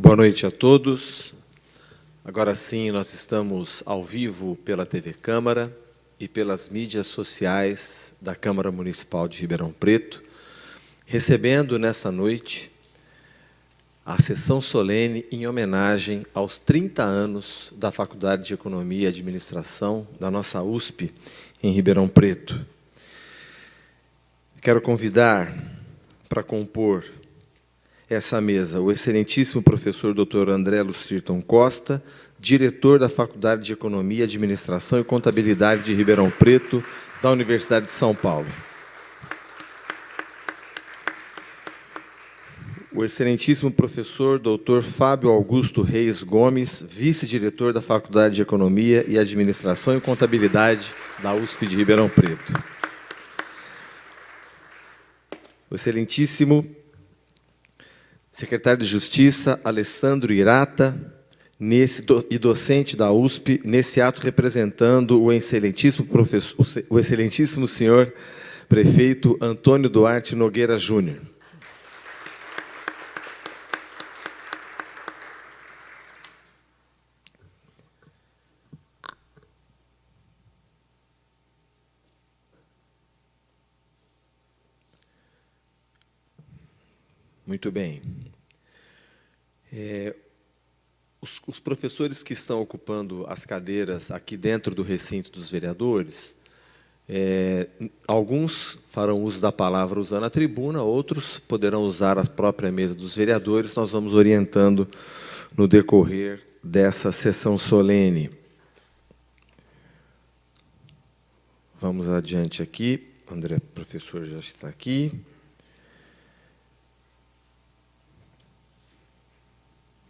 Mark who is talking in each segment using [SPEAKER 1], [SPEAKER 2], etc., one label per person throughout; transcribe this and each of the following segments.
[SPEAKER 1] Boa noite a todos. Agora sim, nós estamos ao vivo pela TV Câmara e pelas mídias sociais da Câmara Municipal de Ribeirão Preto, recebendo nessa noite a sessão solene em homenagem aos 30 anos da Faculdade de Economia e Administração da nossa USP em Ribeirão Preto. Quero convidar para compor essa mesa o excelentíssimo professor Dr. André Lustrton Costa, diretor da Faculdade de Economia, Administração e Contabilidade de Ribeirão Preto, da Universidade de São Paulo. O excelentíssimo professor Dr. Fábio Augusto Reis Gomes, vice-diretor da Faculdade de Economia e Administração e Contabilidade da USP de Ribeirão Preto. O excelentíssimo secretário de Justiça, Alessandro Irata, e docente da USP, nesse ato representando o excelentíssimo senhor prefeito Antônio Duarte Nogueira Júnior. Muito bem. Os professores que estão ocupando as cadeiras aqui dentro do recinto dos vereadores, alguns farão uso da palavra usando a tribuna, outros poderão usar a própria mesa dos vereadores. Nós vamos orientando no decorrer dessa sessão solene. Vamos adiante aqui. André, professor, já está aqui.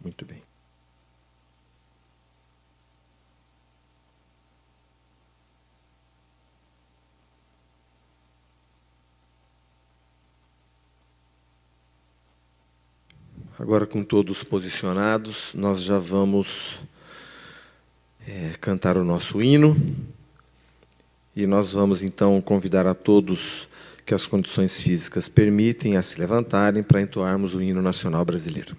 [SPEAKER 1] Muito bem. Agora, com todos posicionados, nós já vamos cantar o nosso hino. E nós vamos, então, convidar a todos que as condições físicas permitem a se levantarem para entoarmos o hino nacional brasileiro.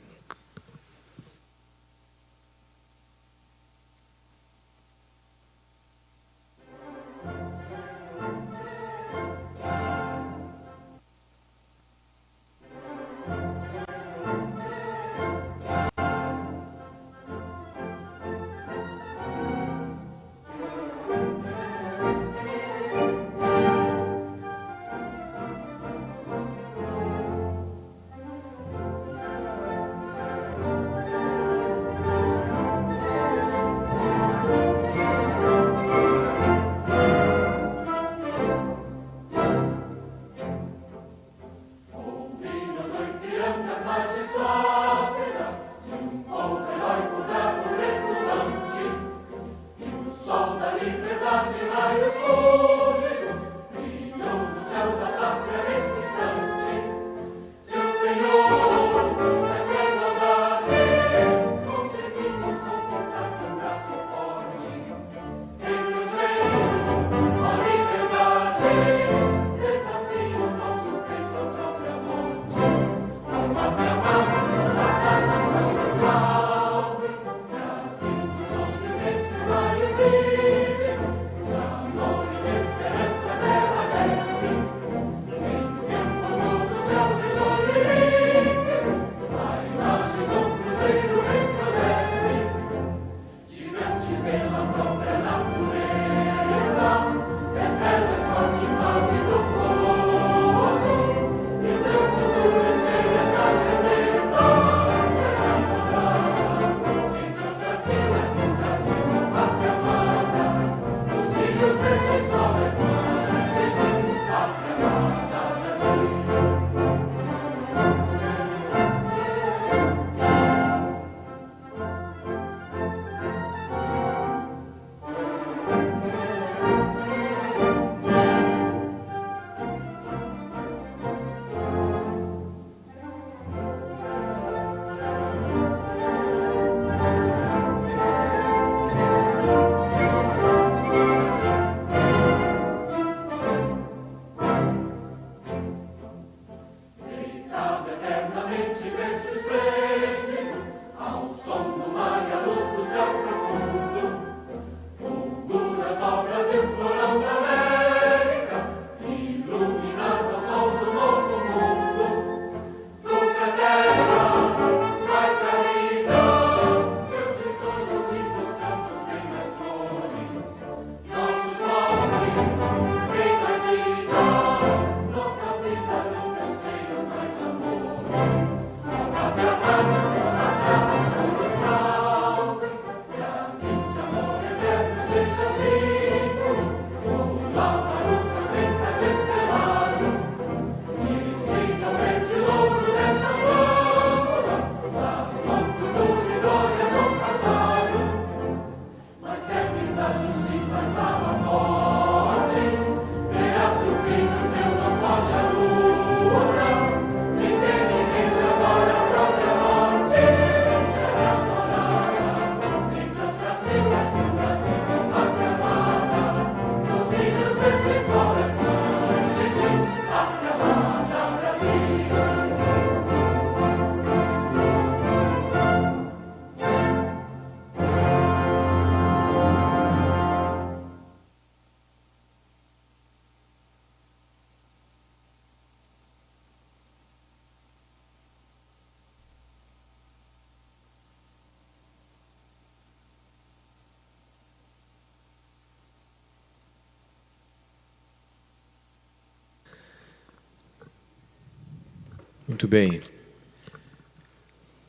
[SPEAKER 1] Muito bem.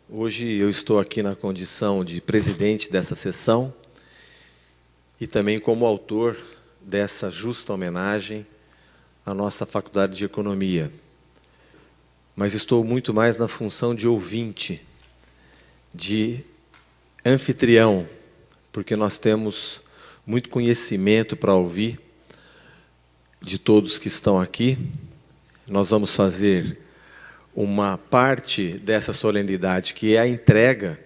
[SPEAKER 1] Hoje eu estou aqui na condição de presidente dessa sessão e também como autor dessa justa homenagem à nossa Faculdade de Economia. Mas estou muito mais na função de ouvinte, de anfitrião, porque nós temos muito conhecimento para ouvir de todos que estão aqui. Nós vamos fazer uma parte dessa solenidade, que é a entrega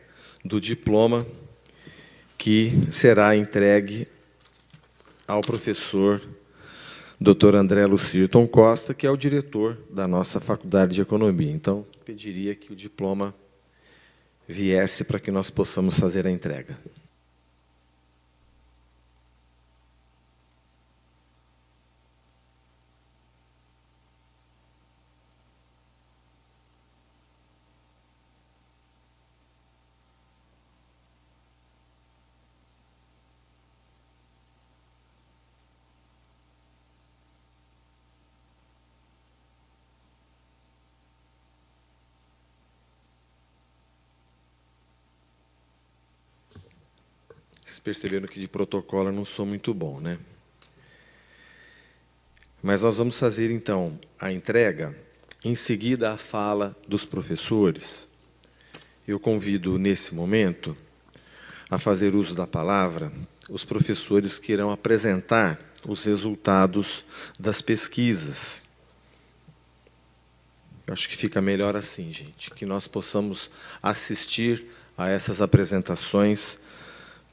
[SPEAKER 1] do diploma, que será entregue ao professor Dr. André Lucirton Costa, que é o diretor da nossa Faculdade de Economia. Então, pediria que o diploma viesse para que nós possamos fazer a entrega. Vocês perceberam que de protocolo eu não sou muito bom, né? Mas nós vamos fazer, então, a entrega, em seguida a fala dos professores. Eu convido, nesse momento, a fazer uso da palavra os professores que irão apresentar os resultados das pesquisas. Eu acho que fica melhor assim, gente, que nós possamos assistir a essas apresentações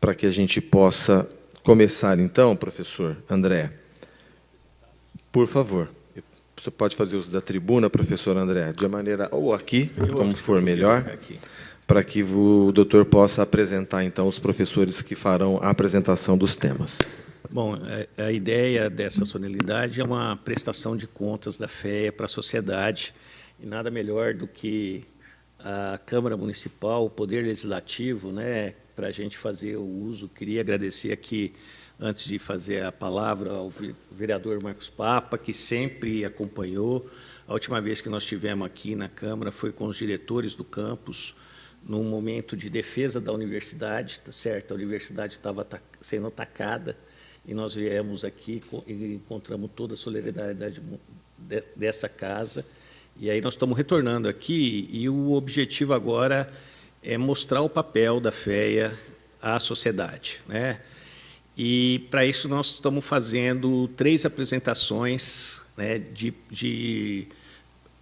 [SPEAKER 1] para que a gente possa começar, então, professor André. Por favor, você pode fazer uso da tribuna, professor André, de maneira, ou aqui, como for melhor, para que o doutor possa apresentar, então, os professores que farão a apresentação dos temas.
[SPEAKER 2] Bom, a ideia dessa solenidade é uma prestação de contas da FEA para a sociedade, e nada melhor do que a Câmara Municipal, o Poder Legislativo, né, para a gente fazer o uso. Queria agradecer aqui, antes de fazer a palavra, ao vereador Marcos Papa, que sempre acompanhou. A última vez que nós estivemos aqui na Câmara foi com os diretores do campus, num momento de defesa da universidade, tá certo? A universidade estava sendo atacada, e nós viemos aqui e encontramos toda a solidariedade dessa casa. E aí nós estamos retornando aqui, e o objetivo agora é mostrar o papel da FEA à sociedade, né? E, para isso, nós estamos fazendo 3 apresentações, né, de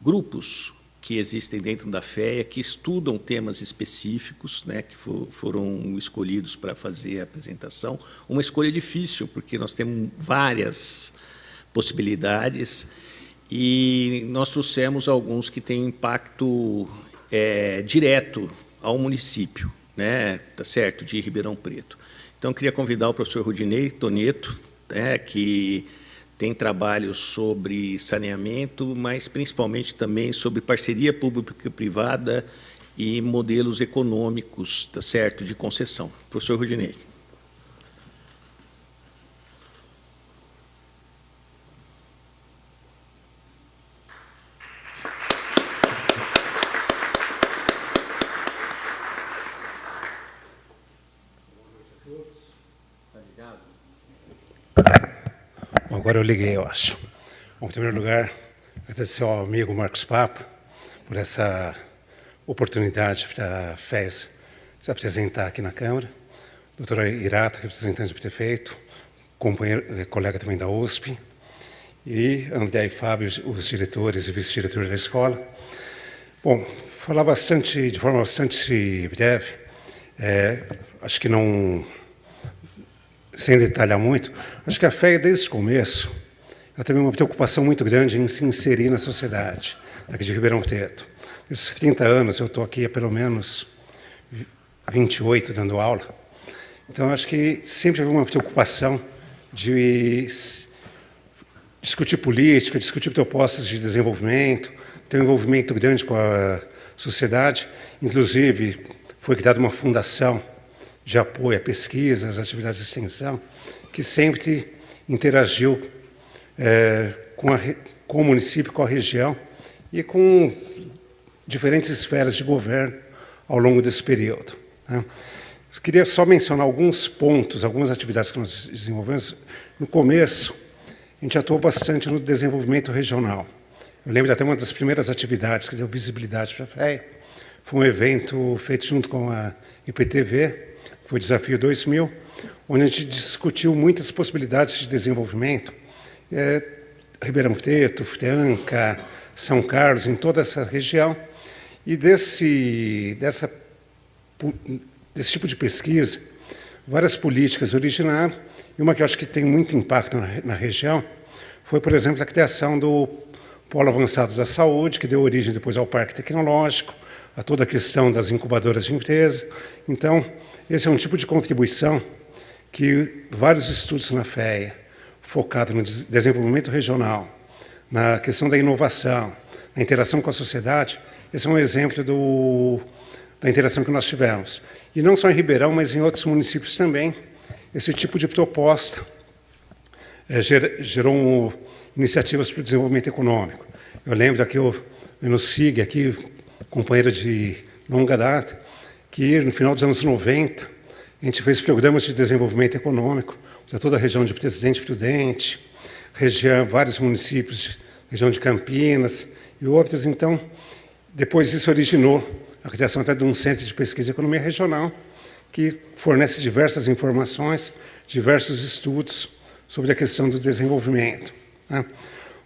[SPEAKER 2] grupos que existem dentro da FEA, que estudam temas específicos, né, que foram escolhidos para fazer a apresentação. Uma escolha difícil, porque nós temos várias possibilidades, e nós trouxemos alguns que têm impacto direto ao município, né, tá certo, de Ribeirão Preto. Então, eu queria convidar o professor Rudinei Toneto, né, que tem trabalhos sobre saneamento, mas principalmente também sobre parceria pública-privada e modelos econômicos, tá certo, de concessão. Professor Rudinei.
[SPEAKER 3] Agora eu liguei, eu acho. Bom, em primeiro lugar, agradecer ao amigo Marcos Papa por essa oportunidade para a FES se apresentar aqui na Câmara. Doutora Irata, representante do prefeito, companheiro, colega também da USP, e André e Fábio, os diretores e vice-diretores da escola. Bom, falar de forma bastante breve, acho que não... Sem detalhar muito, acho que a FEA, desde o começo, ela teve uma preocupação muito grande em se inserir na sociedade, aqui de Ribeirão Preto. Nesses 30 anos, eu estou aqui há pelo menos 28 dando aula. Então, acho que sempre houve uma preocupação de discutir política, discutir propostas de desenvolvimento, ter um envolvimento grande com a sociedade. Inclusive, foi criada uma fundação de apoio à pesquisa, às atividades de extensão, que sempre interagiu com o município, com a região e com diferentes esferas de governo ao longo desse período. Né? Eu queria só mencionar alguns pontos, algumas atividades que nós desenvolvemos. No começo, a gente atuou bastante no desenvolvimento regional. Eu lembro até uma das primeiras atividades que deu visibilidade para a FEA, foi um evento feito junto com a IPTV, que foi o Desafio 2000, onde a gente discutiu muitas possibilidades de desenvolvimento. Ribeirão Preto, Franca, São Carlos, em toda essa região. E desse tipo de pesquisa, várias políticas originaram, e uma que eu acho que tem muito impacto na região foi, por exemplo, a criação do Polo Avançado da Saúde, que deu origem depois ao Parque Tecnológico, a toda a questão das incubadoras de empresa. Então, esse é um tipo de contribuição que vários estudos na FEA, focado no desenvolvimento regional, na questão da inovação, na interação com a sociedade, esse é um exemplo da interação que nós tivemos. E não só em Ribeirão, mas em outros municípios também, esse tipo de proposta gerou iniciativas para o desenvolvimento econômico. Eu lembro aqui, no SIG, aqui, companheira de longa data, que no final dos anos 90, a gente fez programas de desenvolvimento econômico para toda a região de Presidente Prudente, vários municípios, região de Campinas e outros. Então, depois isso originou a criação até de um centro de pesquisa e economia regional, que fornece diversas informações, diversos estudos sobre a questão do desenvolvimento. Né?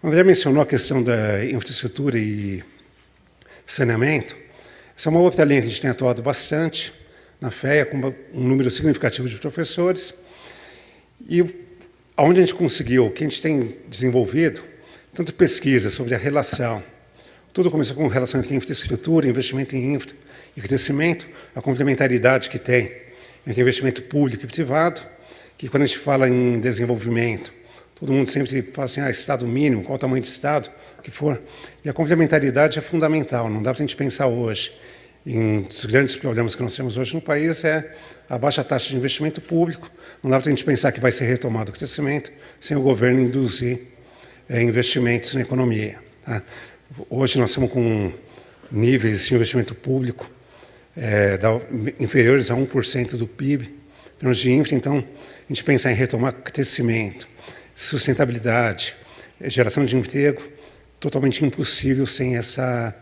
[SPEAKER 3] O André mencionou a questão da infraestrutura e saneamento. Essa é uma outra linha que a gente tem atuado bastante na FEA, com um número significativo de professores. E onde a gente conseguiu, o que a gente tem desenvolvido, tanto pesquisa sobre a relação, tudo começou com relação entre infraestrutura, investimento em infra e crescimento, a complementaridade que tem entre investimento público e privado, que quando a gente fala em desenvolvimento, todo mundo sempre fala assim, Estado mínimo, qual o tamanho de Estado, o que for. E a complementaridade é fundamental, não dá para a gente pensar hoje. Um dos grandes problemas que nós temos hoje no país é a baixa taxa de investimento público, não dá para a gente pensar que vai ser retomado o crescimento sem o governo induzir investimentos na economia. Tá? Hoje nós estamos com níveis de investimento público inferiores a 1% do PIB, em termos de infra. Então, a gente pensar em retomar crescimento, sustentabilidade, geração de emprego, totalmente impossível sem essa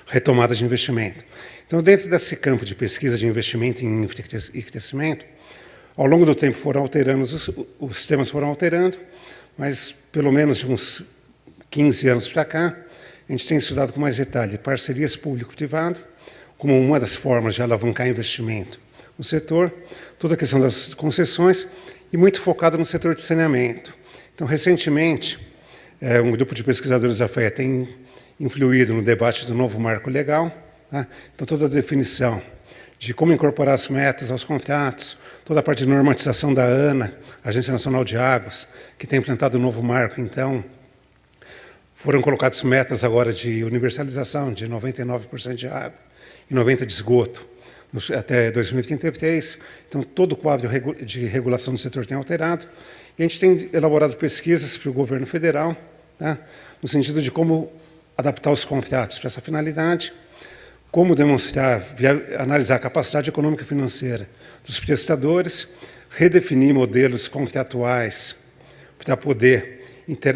[SPEAKER 3] retomada de investimento. Então, dentro desse campo de pesquisa de investimento em infra e crescimento, ao longo do tempo foram alterando, os temas foram alterando, mas pelo menos de uns 15 anos para cá, a gente tem estudado com mais detalhe parcerias público-privado, como uma das formas de alavancar investimento no setor, toda a questão das concessões e muito focado no setor de saneamento. Então, recentemente, um grupo de pesquisadores da FEA tem influído no debate do novo marco legal. Tá? Então, toda a definição de como incorporar as metas aos contratos, toda a parte de normatização da ANA, Agência Nacional de Águas, que tem implantado o novo marco. Então, foram colocadas metas agora de universalização de 99% de água e 90% de esgoto até 2033. Então, todo o quadro de regulação do setor tem alterado. E a gente tem elaborado pesquisas para o governo federal, tá? No sentido de como adaptar os contratos para essa finalidade, como demonstrar, analisar a capacidade econômica e financeira dos prestadores, redefinir modelos contratuais para poder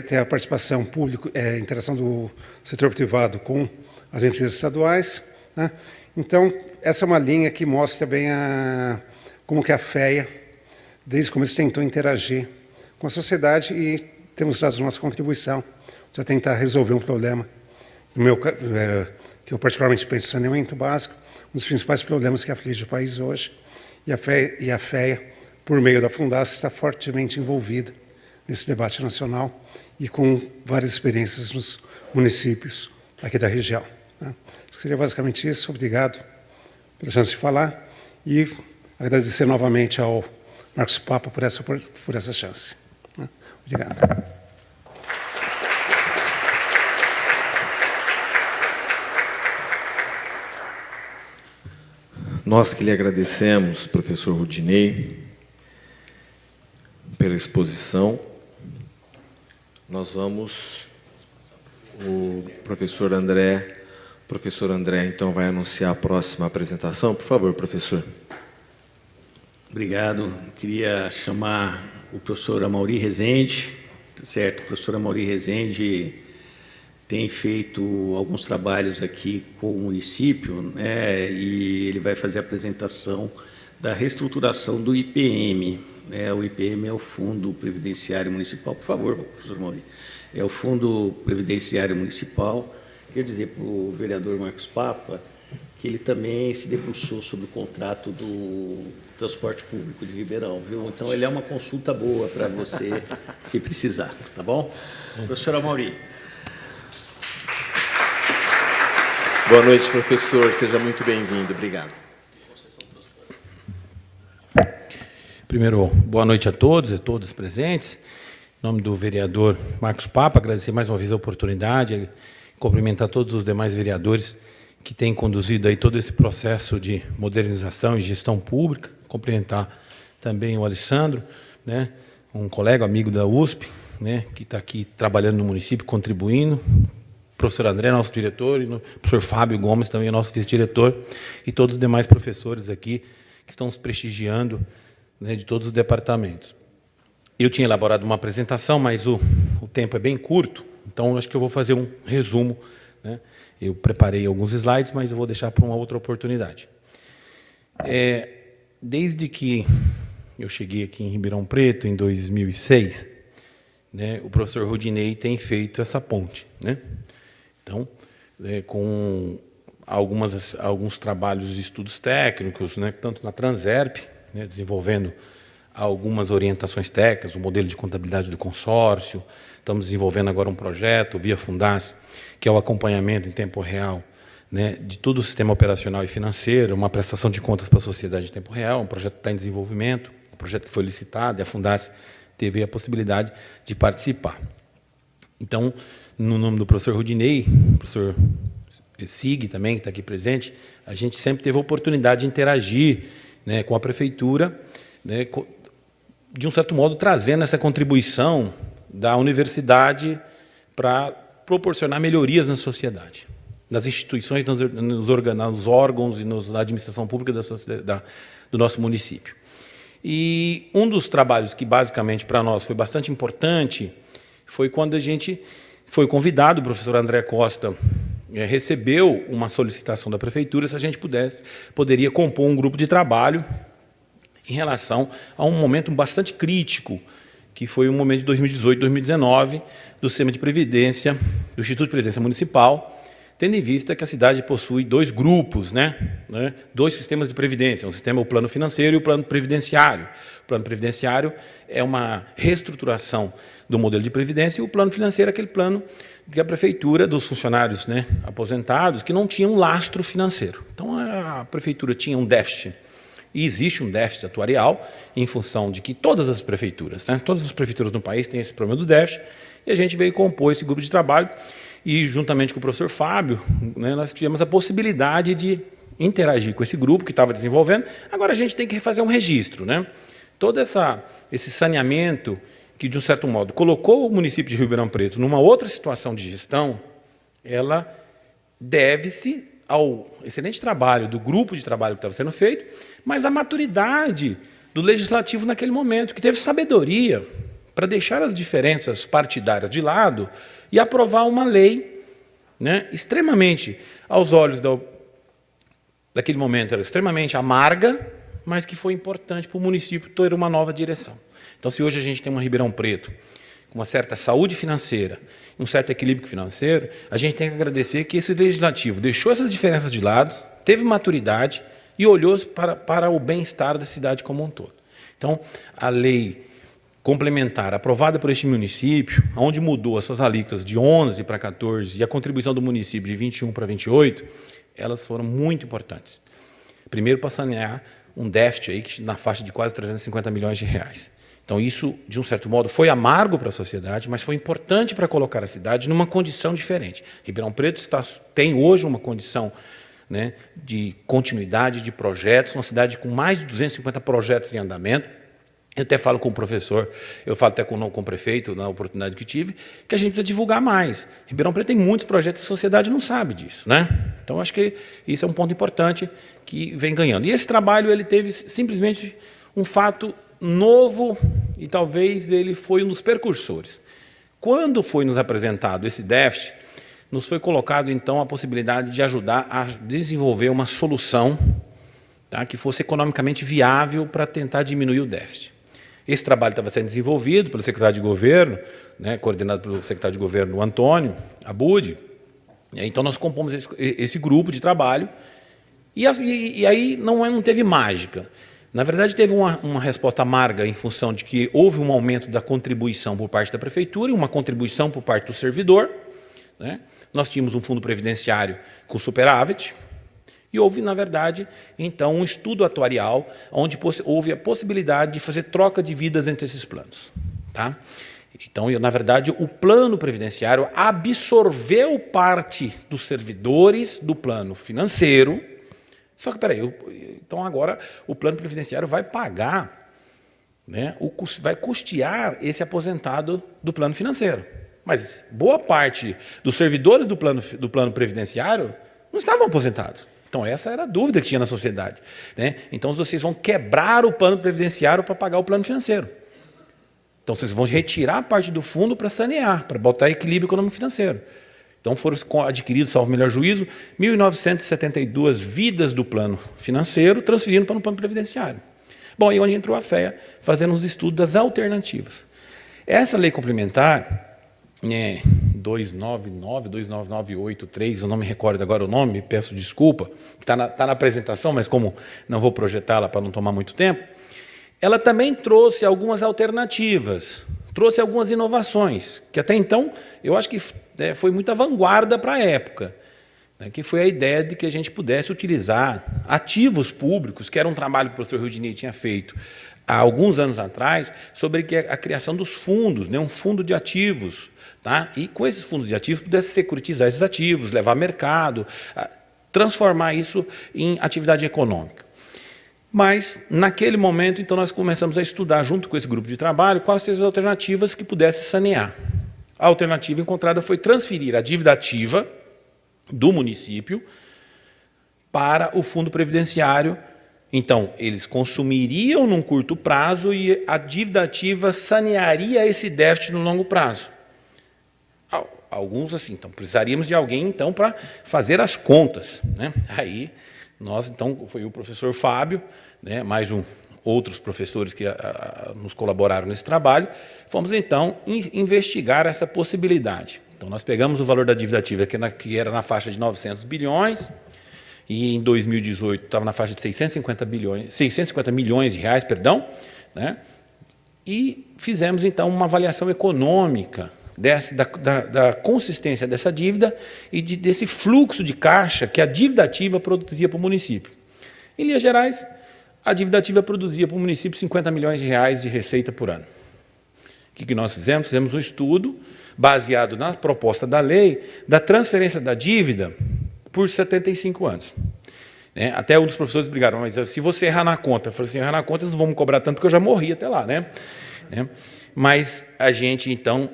[SPEAKER 3] ter a participação pública, interação do setor privado com as empresas estaduais. Né? Então, essa é uma linha que mostra bem como que a FEA, desde o começo, tentou interagir com a sociedade e temos dado nossa contribuição para tentar resolver um problema, que eu particularmente penso em saneamento básico, um dos principais problemas que aflige o país hoje. E a FEA, por meio da Fundaça, está fortemente envolvida nesse debate nacional e com várias experiências nos municípios aqui da região. Né? Seria basicamente isso. Obrigado pela chance de falar e agradecer novamente ao Marcos Papa por essa chance. Né? Obrigado.
[SPEAKER 1] Nós que lhe agradecemos, professor Rudinei, pela exposição. O professor André professor André, então, vai anunciar a próxima apresentação. Por favor, professor.
[SPEAKER 2] Obrigado. Queria chamar o professor Amaury Rezende, certo? O professor Amaury Rezende tem feito alguns trabalhos aqui com o município, né? E ele vai fazer a apresentação da reestruturação do IPM. O IPM é o Fundo Previdenciário Municipal. Por favor, professor Amaury. É o Fundo Previdenciário Municipal. Quer dizer para o vereador Marcos Papa que ele também se debruçou sobre o contrato do transporte público de Ribeirão, viu? Então, ele é uma consulta boa para você, se precisar, tá bom? Professor Amaury.
[SPEAKER 1] Boa noite, professor. Seja muito bem-vindo. Obrigado.
[SPEAKER 4] Primeiro, boa noite a todos e todas presentes. Em nome do vereador Marcos Papa, agradecer mais uma vez a oportunidade, cumprimentar todos os demais vereadores que têm conduzido aí todo esse processo de modernização e gestão pública, cumprimentar também o Alessandro, né, um colega, amigo da USP, né, que está aqui trabalhando no município, contribuindo, o professor André, nosso diretor, e o professor Fábio Gomes, também nosso vice-diretor, e todos os demais professores aqui que estão nos prestigiando, né, de todos os departamentos. Eu tinha elaborado uma apresentação, mas o tempo é bem curto, então acho que eu vou fazer um resumo, né. Eu preparei alguns slides, mas eu vou deixar para uma outra oportunidade. Desde que eu cheguei aqui em Ribeirão Preto, em 2006, né, o professor Rudinei tem feito essa ponte, né? Então, com alguns trabalhos de estudos técnicos, né, tanto na Transerp, né, desenvolvendo algumas orientações técnicas, o modelo de contabilidade do consórcio. Estamos desenvolvendo agora um projeto, via Fundas, que é o acompanhamento em tempo real, né, de todo o sistema operacional e financeiro, uma prestação de contas para a sociedade em tempo real, um projeto que está em desenvolvimento, um projeto que foi licitado, e a Fundas teve a possibilidade de participar. Então, no nome do professor Rudinei, professor Sig também, que está aqui presente, a gente sempre teve a oportunidade de interagir, né, com a prefeitura, né, de um certo modo, trazendo essa contribuição da universidade para proporcionar melhorias na sociedade, nas instituições, nos órgãos e na administração pública do nosso município. E um dos trabalhos que, basicamente, para nós foi bastante importante foi quando a gente foi convidado, o professor André Costa recebeu uma solicitação da prefeitura se a gente poderia compor um grupo de trabalho em relação a um momento bastante crítico, que foi o momento de 2018, 2019, do sistema de previdência, do Instituto de Previdência Municipal, tendo em vista que a cidade possui dois grupos, dois sistemas de previdência, um sistema, o plano financeiro e o plano previdenciário. O plano previdenciário é uma reestruturação do modelo de previdência, e o plano financeiro é aquele plano que a prefeitura, dos funcionários, né, aposentados, que não tinham lastro financeiro. Então, a prefeitura tinha um déficit. E existe um déficit atuarial em função de que todas as prefeituras no país têm esse problema do déficit, e a gente veio compor esse grupo de trabalho e, juntamente com o professor Fábio, né, nós tivemos a possibilidade de interagir com esse grupo que estava desenvolvendo. Agora a gente tem que refazer um registro, né? Todo esse saneamento que, de um certo modo, colocou o município de Ribeirão Preto numa outra situação de gestão, ela deve-se ao excelente trabalho do grupo de trabalho que estava sendo feito, mas à maturidade do legislativo naquele momento, que teve sabedoria para deixar as diferenças partidárias de lado e aprovar uma lei, né, extremamente, aos olhos daquele momento, era extremamente amarga, mas que foi importante para o município ter uma nova direção. Então, se hoje a gente tem uma Ribeirão Preto com uma certa saúde financeira, um certo equilíbrio financeiro, a gente tem que agradecer que esse legislativo deixou essas diferenças de lado, teve maturidade e olhou para o bem-estar da cidade como um todo. Então, a lei complementar aprovada por este município, onde mudou as suas alíquotas de 11 para 14 e a contribuição do município de 21 para 28, elas foram muito importantes. Primeiro, para sanear um déficit aí na faixa de quase 350 milhões de reais. Então, isso, de um certo modo, foi amargo para a sociedade, mas foi importante para colocar a cidade numa condição diferente. Ribeirão Preto tem hoje uma condição, né, de continuidade de projetos, uma cidade com mais de 250 projetos em andamento. Eu até falo com o professor, eu falo até com o prefeito, na oportunidade que tive, que a gente precisa divulgar mais. Ribeirão Preto tem muitos projetos, a sociedade não sabe disso, né? Então, acho que isso é um ponto importante que vem ganhando. E esse trabalho, ele teve simplesmente um fato novo e talvez ele foi um dos precursores. Quando foi nos apresentado esse déficit, nos foi colocado, então, a possibilidade de ajudar a desenvolver uma solução, tá, que fosse economicamente viável para tentar diminuir o déficit. Esse trabalho estava sendo desenvolvido pelo secretário de governo, né, coordenado pelo secretário de governo Antônio Abud. Então, nós compomos esse grupo de trabalho e aí não teve mágica. Na verdade, teve uma resposta amarga em função de que houve um aumento da contribuição por parte da prefeitura e uma contribuição por parte do servidor, né? Nós tínhamos um fundo previdenciário com superávit, e houve, na verdade, então, um estudo atuarial onde houve a possibilidade de fazer troca de vidas entre esses planos. Tá? Então, na verdade, o plano previdenciário absorveu parte dos servidores do plano financeiro. Só que, peraí, então agora o plano previdenciário vai pagar, né, vai custear esse aposentado do plano financeiro. Mas boa parte dos servidores do plano previdenciário não estavam aposentados. Então, essa era a dúvida que tinha na sociedade, né? Então, vocês vão quebrar o plano previdenciário para pagar o plano financeiro. Então, vocês vão retirar parte do fundo para sanear, para botar equilíbrio econômico-financeiro. Então, foram adquiridos, salvo melhor juízo, 1.972 vidas do plano financeiro, transferindo para o plano previdenciário. Bom, aí onde entrou a FEA, fazendo os estudos das alternativas. Essa lei complementar, 299, 29983, eu não me recordo agora o nome, peço desculpa, está na apresentação, mas como não vou projetá-la para não tomar muito tempo, ela também trouxe algumas alternativas, trouxe algumas inovações, que até então eu acho que foi muita vanguarda para a época, né, que foi a ideia de que a gente pudesse utilizar ativos públicos, que era um trabalho que o professor Rudinei tinha feito há alguns anos atrás, sobre a criação dos fundos, né, um fundo de ativos, tá? E com esses fundos de ativos pudesse securitizar esses ativos, levar a mercado, transformar isso em atividade econômica. Mas, naquele momento, então, nós começamos a estudar, junto com esse grupo de trabalho, quais seriam as alternativas que pudessem sanear. A alternativa encontrada foi transferir a dívida ativa do município para o fundo previdenciário. Então, eles consumiriam num curto prazo e a dívida ativa sanearia esse déficit no longo prazo. Alguns, assim, então, precisaríamos de alguém, então, para fazer as contas, né? Aí, nós, então, foi o professor Fábio, né, mais outros professores que nos colaboraram nesse trabalho, fomos, então, investigar essa possibilidade. Então, nós pegamos o valor da dívida ativa, que era na faixa de 900 bilhões, e em 2018 estava na faixa de 650 milhões de reais, perdão, né? E fizemos, então, uma avaliação econômica da consistência dessa dívida e desse fluxo de caixa que a dívida ativa produzia para o município. Em linhas gerais, a dívida ativa produzia para o município 50 milhões de reais de receita por ano. O que nós fizemos? Fizemos um estudo baseado na proposta da lei da transferência da dívida por 75 anos. Até um dos professores brigaram, mas se você errar na conta, eu falei assim, errar na conta, eles não vão me cobrar tanto, porque eu já morri até lá, né? Mas a gente, então,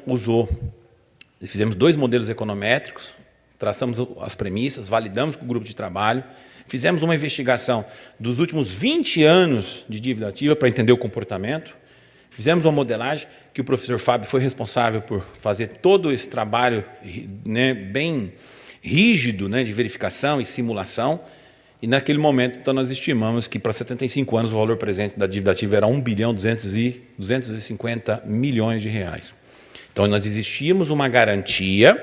[SPEAKER 4] fizemos 2 modelos econométricos, traçamos as premissas, validamos com o grupo de trabalho, fizemos uma investigação dos últimos 20 anos de dívida ativa para entender o comportamento, fizemos uma modelagem que o professor Fábio foi responsável por fazer todo esse trabalho, né, bem rígido, né, de verificação e simulação, e naquele momento, então, nós estimamos que para 75 anos o valor presente da dívida ativa era 1.250 bilhões de reais. Então, nós existíamos uma garantia,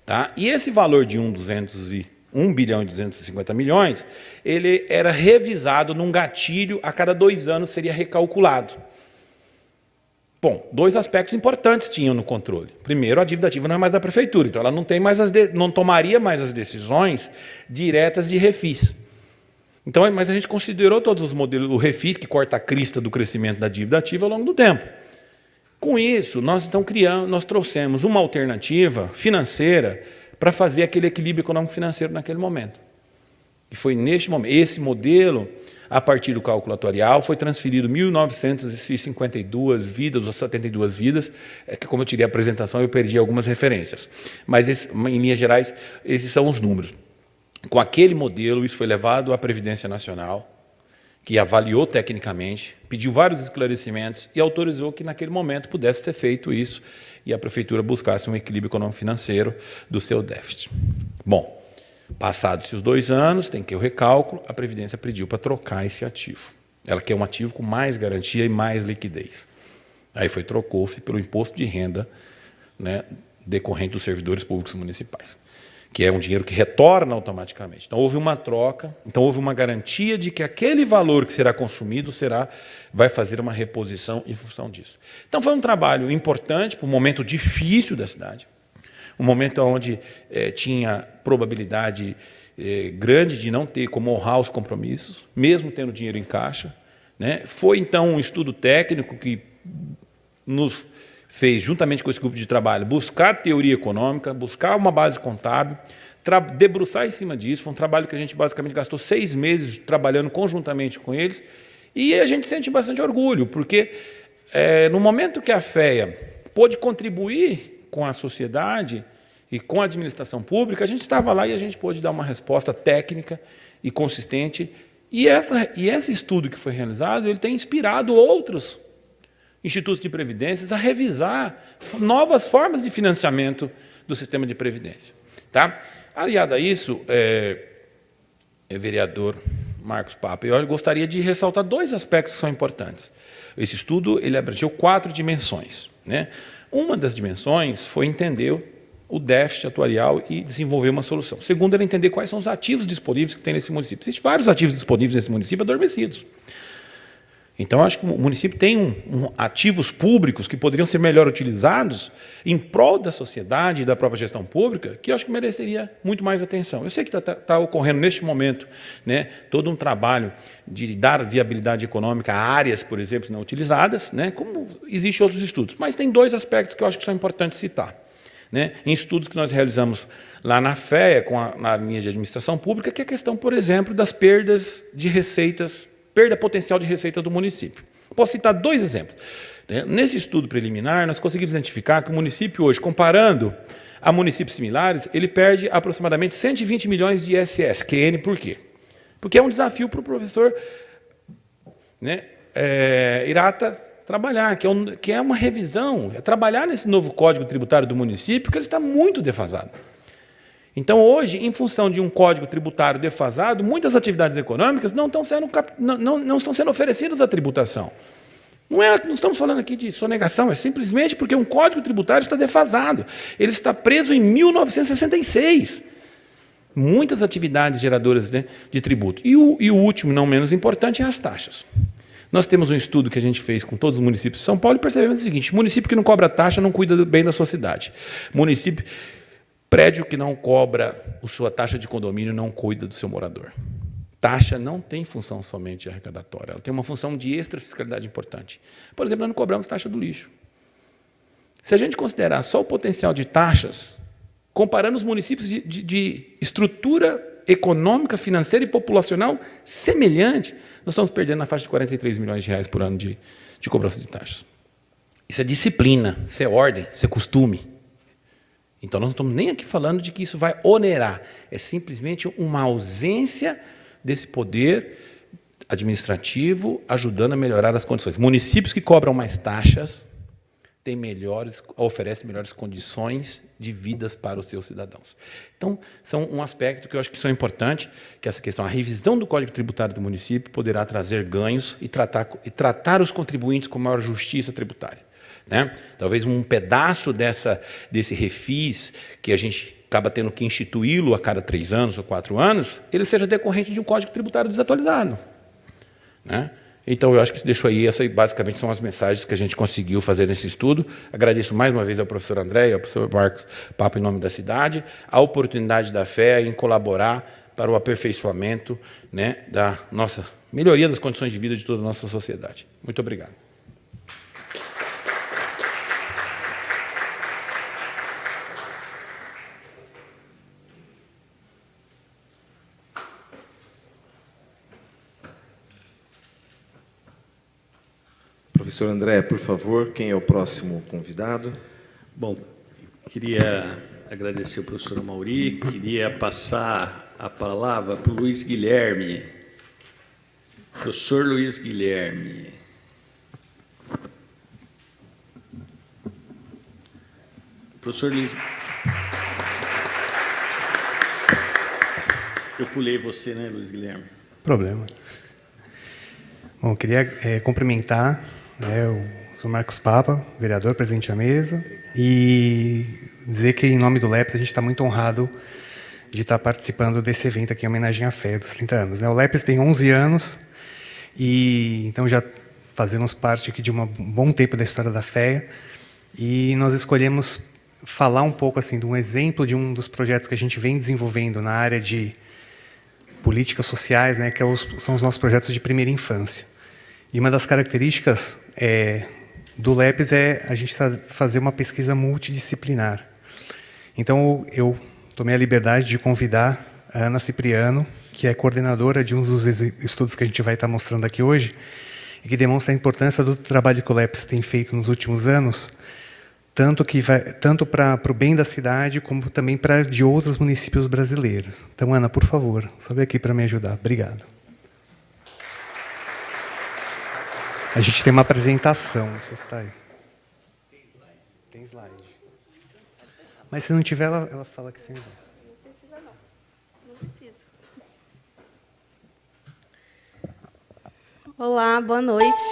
[SPEAKER 4] tá? E esse valor de 1.250 bilhões, ele era revisado num gatilho, a cada 2 anos seria recalculado. Bom, 2 aspectos importantes tinham no controle. Primeiro, a dívida ativa não é mais da prefeitura, então ela não tomaria mais as decisões diretas de refis. Então, mas a gente considerou todos os modelos, o refis, que corta a crista do crescimento da dívida ativa ao longo do tempo. Com isso, nós então nós trouxemos uma alternativa financeira para fazer aquele equilíbrio econômico-financeiro naquele momento. E foi neste momento, esse modelo, a partir do cálculo atuarial, foi transferido 1.952 vidas, ou 72 vidas, que como eu tirei a apresentação, eu perdi algumas referências. Mas, em linhas gerais, esses são os números. Com aquele modelo, isso foi levado à Previdência Nacional, que avaliou tecnicamente, pediu vários esclarecimentos e autorizou que, naquele momento, pudesse ser feito isso e a Prefeitura buscasse um equilíbrio econômico-financeiro do seu déficit. Bom, passados os 2 anos, tem que o recálculo, a Previdência pediu para trocar esse ativo. Ela quer um ativo com mais garantia e mais liquidez. Aí trocou-se pelo imposto de renda, né, decorrente dos servidores públicos municipais, que é um dinheiro que retorna automaticamente. Então, houve uma troca, então houve uma garantia de que aquele valor que será consumido vai fazer uma reposição em função disso. Então, foi um trabalho importante para um momento difícil da cidade, um momento onde tinha probabilidade grande de não ter como honrar os compromissos, mesmo tendo dinheiro em caixa, né? Foi, então, um estudo técnico que nos fez, juntamente com esse grupo de trabalho, buscar teoria econômica, buscar uma base contábil, debruçar em cima disso. Foi um trabalho que a gente basicamente gastou 6 meses trabalhando conjuntamente com eles, e a gente sente bastante orgulho, porque no momento que a FEA pôde contribuir com a sociedade e com a administração pública, a gente estava lá e a gente pôde dar uma resposta técnica e consistente, e esse estudo que foi realizado, ele tem inspirado outros institutos de previdências a revisar novas formas de financiamento do sistema de previdência. Tá? Aliado a isso, vereador Marcos Papa, eu gostaria de ressaltar 2 aspectos que são importantes. Esse estudo ele abrangeu 4 dimensões, né? Uma das dimensões foi entender o déficit atuarial e desenvolver uma solução. Segundo, era entender quais são os ativos disponíveis que tem nesse município. Existem vários ativos disponíveis nesse município adormecidos. Então, acho que o município tem ativos públicos que poderiam ser melhor utilizados em prol da sociedade e da própria gestão pública, que eu acho que mereceria muito mais atenção. Eu sei que está ocorrendo neste momento, né, todo um trabalho de dar viabilidade econômica a áreas, por exemplo, não utilizadas, né, como existem outros estudos. Mas tem 2 aspectos que eu acho que são importantes citar, né, em estudos que nós realizamos lá na FEA, na linha de administração pública, que é a questão, por exemplo, das perdas de receitas, perda potencial de receita do município. Posso citar 2 exemplos. Nesse estudo preliminar, nós conseguimos identificar que o município hoje, comparando a municípios similares, ele perde aproximadamente 120 milhões de ISS. QN por quê? Porque é um desafio para o professor, né, Irata trabalhar, que é uma revisão, é trabalhar nesse novo Código Tributário do município, que ele está muito defasado. Então, hoje, em função de um código tributário defasado, muitas atividades econômicas não estão sendo oferecidas à tributação. Não estamos falando aqui de sonegação, é simplesmente porque um código tributário está defasado. Ele está preso em 1966. Muitas atividades geradoras, né, de tributo. E o último, não menos importante, é as taxas. Nós temos um estudo que a gente fez com todos os municípios de São Paulo e percebemos o seguinte: município que não cobra taxa não cuida bem da sua cidade. Prédio que não cobra a sua taxa de condomínio não cuida do seu morador. Taxa não tem função somente arrecadatória, ela tem uma função de extrafiscalidade importante. Por exemplo, nós não cobramos taxa do lixo. Se a gente considerar só o potencial de taxas, comparando os municípios de estrutura econômica, financeira e populacional semelhante, nós estamos perdendo na faixa de 43 milhões de reais por ano de cobrança de taxas. Isso é disciplina, isso é ordem, isso é costume. Então, nós não estamos nem aqui falando de que isso vai onerar. É simplesmente uma ausência desse poder administrativo ajudando a melhorar as condições. Municípios que cobram mais taxas oferecem melhores condições de vidas para os seus cidadãos. Então, são um aspecto que eu acho que é importante, que essa questão, a revisão do Código Tributário do município poderá trazer ganhos e tratar os contribuintes com maior justiça tributária. Né? Talvez um pedaço desse refis, que a gente acaba tendo que instituí-lo a cada 3 anos ou 4 anos, ele seja decorrente de um código tributário desatualizado. Né? Então, eu acho que isso deixou aí, essas basicamente são as mensagens que a gente conseguiu fazer nesse estudo. Agradeço mais uma vez ao professor André e ao professor Marcos Papa, em nome da cidade, a oportunidade da FEA em colaborar para o aperfeiçoamento, né, da nossa melhoria das condições de vida de toda a nossa sociedade. Muito obrigado.
[SPEAKER 1] Professor André, por favor, quem é o próximo convidado?
[SPEAKER 2] Bom, queria agradecer ao professor Amauri, queria passar a palavra para o Luiz Guilherme. Professor Luiz Guilherme. Professor Luiz... Eu pulei você, né, Luiz Guilherme?
[SPEAKER 5] Problema. Bom, queria cumprimentar o senhor Marcos Papa, vereador, presente à mesa, e dizer que, em nome do LEPS, a gente está muito honrado de estar participando desse evento aqui em homenagem à FEA dos 30 anos. O LEPS tem 11 anos, e então já fazemos parte aqui de um bom tempo da história da FEA, e nós escolhemos falar um pouco assim, de um exemplo de um dos projetos que a gente vem desenvolvendo na área de políticas sociais, né, que são os nossos projetos de primeira infância. E uma das características do LEPS é a gente fazer uma pesquisa multidisciplinar. Então, eu tomei a liberdade de convidar a Ana Cipriano, que é coordenadora de um dos estudos que a gente vai estar mostrando aqui hoje, e que demonstra a importância do trabalho que o LEPS tem feito nos últimos anos, tanto para o bem da cidade, como também para de outros municípios brasileiros. Então, Ana, por favor, sobe aqui para me ajudar. Obrigado. A gente tem uma apresentação, não sei se está aí. Tem slide. Mas se não tiver, ela fala que sem slide.
[SPEAKER 6] Não precisa não. Não precisa. Olá, boa noite.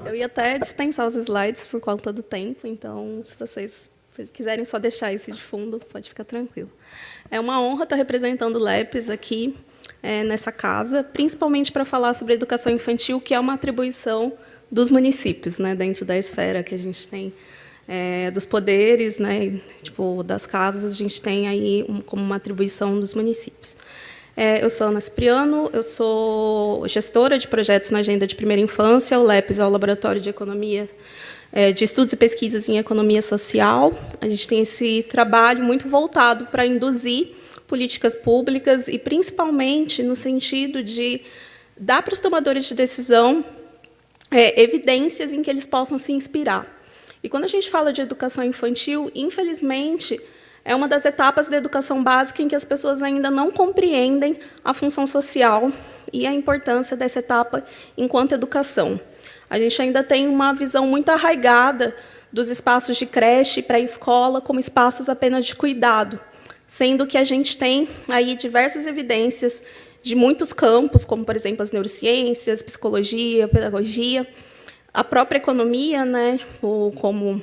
[SPEAKER 6] Eu ia até dispensar os slides por conta do tempo, então, se vocês quiserem só deixar isso de fundo, pode ficar tranquilo. É uma honra estar representando o LEPS aqui, nessa casa, principalmente para falar sobre educação infantil, que é uma atribuição dos municípios, né, dentro da esfera que a gente tem, dos poderes, né, tipo, das casas, a gente tem aí como uma atribuição dos municípios. Eu sou Ana Cipriano, eu sou gestora de projetos na agenda de primeira infância. O LEPS é o Laboratório de Economia, de Estudos e Pesquisas em Economia Social. A gente tem esse trabalho muito voltado para induzir políticas públicas e, principalmente, no sentido de dar para os tomadores de decisão evidências em que eles possam se inspirar. E, quando a gente fala de educação infantil, infelizmente, é uma das etapas da educação básica em que as pessoas ainda não compreendem a função social e a importância dessa etapa enquanto educação. A gente ainda tem uma visão muito arraigada dos espaços de creche e pré-escola como espaços apenas de cuidado, sendo que a gente tem aí diversas evidências de muitos campos, como, por exemplo, as neurociências, psicologia, pedagogia, a própria economia, né, como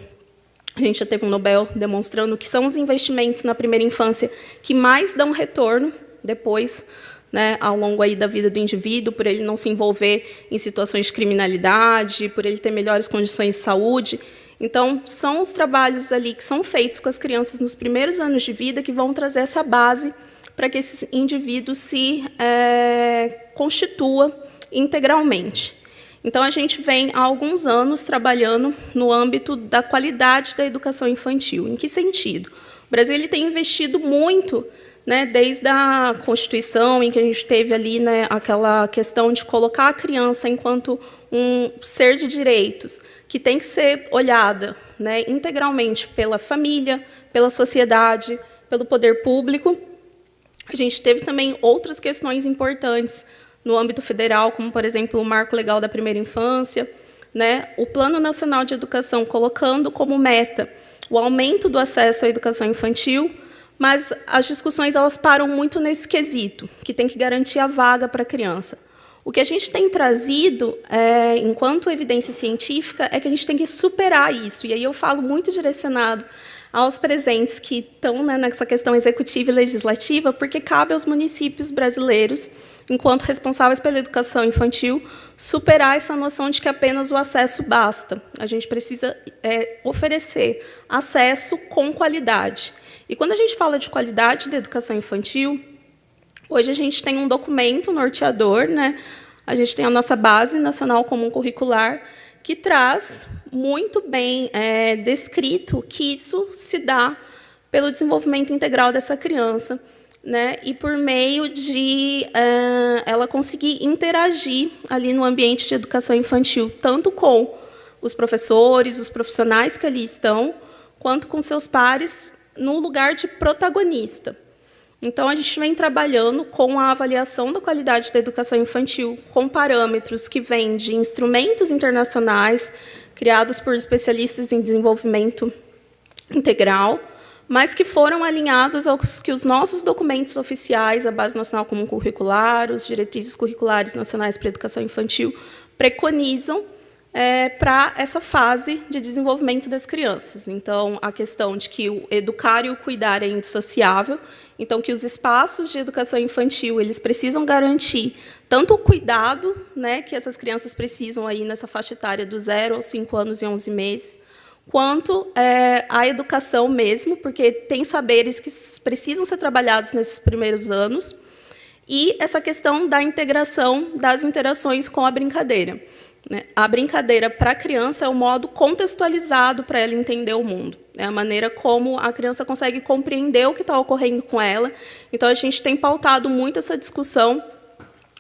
[SPEAKER 6] a gente já teve um Nobel demonstrando que são os investimentos na primeira infância que mais dão retorno depois, né, ao longo aí da vida do indivíduo, por ele não se envolver em situações de criminalidade, por ele ter melhores condições de saúde. Então, são os trabalhos ali que são feitos com as crianças nos primeiros anos de vida que vão trazer essa base para que esses indivíduos se constitua integralmente. Então, a gente vem há alguns anos trabalhando no âmbito da qualidade da educação infantil. Em que sentido? O Brasil ele tem investido muito, né, desde a Constituição, em que a gente teve ali, né, aquela questão de colocar a criança enquanto um ser de direitos, que tem que ser olhada, né, integralmente pela família, pela sociedade, pelo poder público. A gente teve também outras questões importantes no âmbito federal, como, por exemplo, o Marco Legal da Primeira Infância, né, o Plano Nacional de Educação, colocando como meta o aumento do acesso à educação infantil, mas as discussões elas param muito nesse quesito, que tem que garantir a vaga para a criança. O que a gente tem trazido, enquanto evidência científica, é que a gente tem que superar isso. E aí eu falo muito direcionado aos presentes que estão, né, nessa questão executiva e legislativa, porque cabe aos municípios brasileiros, enquanto responsáveis pela educação infantil, superar essa noção de que apenas o acesso basta. A gente precisa oferecer acesso com qualidade. E, quando a gente fala de qualidade da educação infantil, hoje a gente tem um documento norteador, né? A gente tem a nossa Base Nacional Comum Curricular, que traz muito bem descrito que isso se dá pelo desenvolvimento integral dessa criança, né, e por meio de ela conseguir interagir ali no ambiente de educação infantil, tanto com os professores, os profissionais que ali estão, quanto com seus pares, no lugar de protagonista. Então, a gente vem trabalhando com a avaliação da qualidade da educação infantil, com parâmetros que vêm de instrumentos internacionais, criados por especialistas em desenvolvimento integral, mas que foram alinhados aos que os nossos documentos oficiais, a Base Nacional Comum Curricular, os Diretrizes Curriculares Nacionais para a Educação Infantil, preconizam para essa fase de desenvolvimento das crianças. Então, a questão de que o educar e o cuidar é indissociável, então que os espaços de educação infantil eles precisam garantir tanto o cuidado, né, que essas crianças precisam aí nessa faixa etária do 0 aos 5 anos e 11 meses, quanto a educação mesmo, porque tem saberes que precisam ser trabalhados nesses primeiros anos, e essa questão da integração das interações com a brincadeira. A brincadeira para a criança é o modo contextualizado para ela entender o mundo. É a maneira como a criança consegue compreender o que está ocorrendo com ela. Então, a gente tem pautado muito essa discussão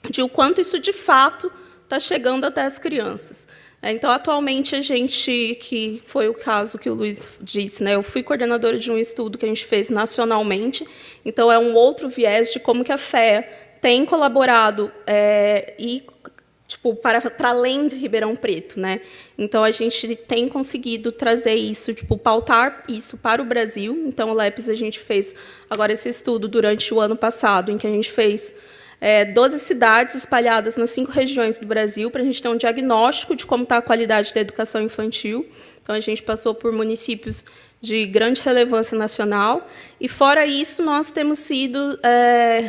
[SPEAKER 6] de o quanto isso, de fato, está chegando até as crianças. Então, atualmente, a gente, que foi o caso que o Luiz disse, né, eu fui coordenadora de um estudo que a gente fez nacionalmente, então é um outro viés de como que a FEA tem colaborado para além de Ribeirão Preto, né? Então, a gente tem conseguido trazer isso, pautar isso para o Brasil. Então, o LEPS, a gente fez agora esse estudo durante o ano passado, em que a gente fez 12 cidades espalhadas nas 5 regiões do Brasil, para a gente ter um diagnóstico de como está a qualidade da educação infantil. Então, a gente passou por municípios de grande relevância nacional. E, fora isso, nós temos sido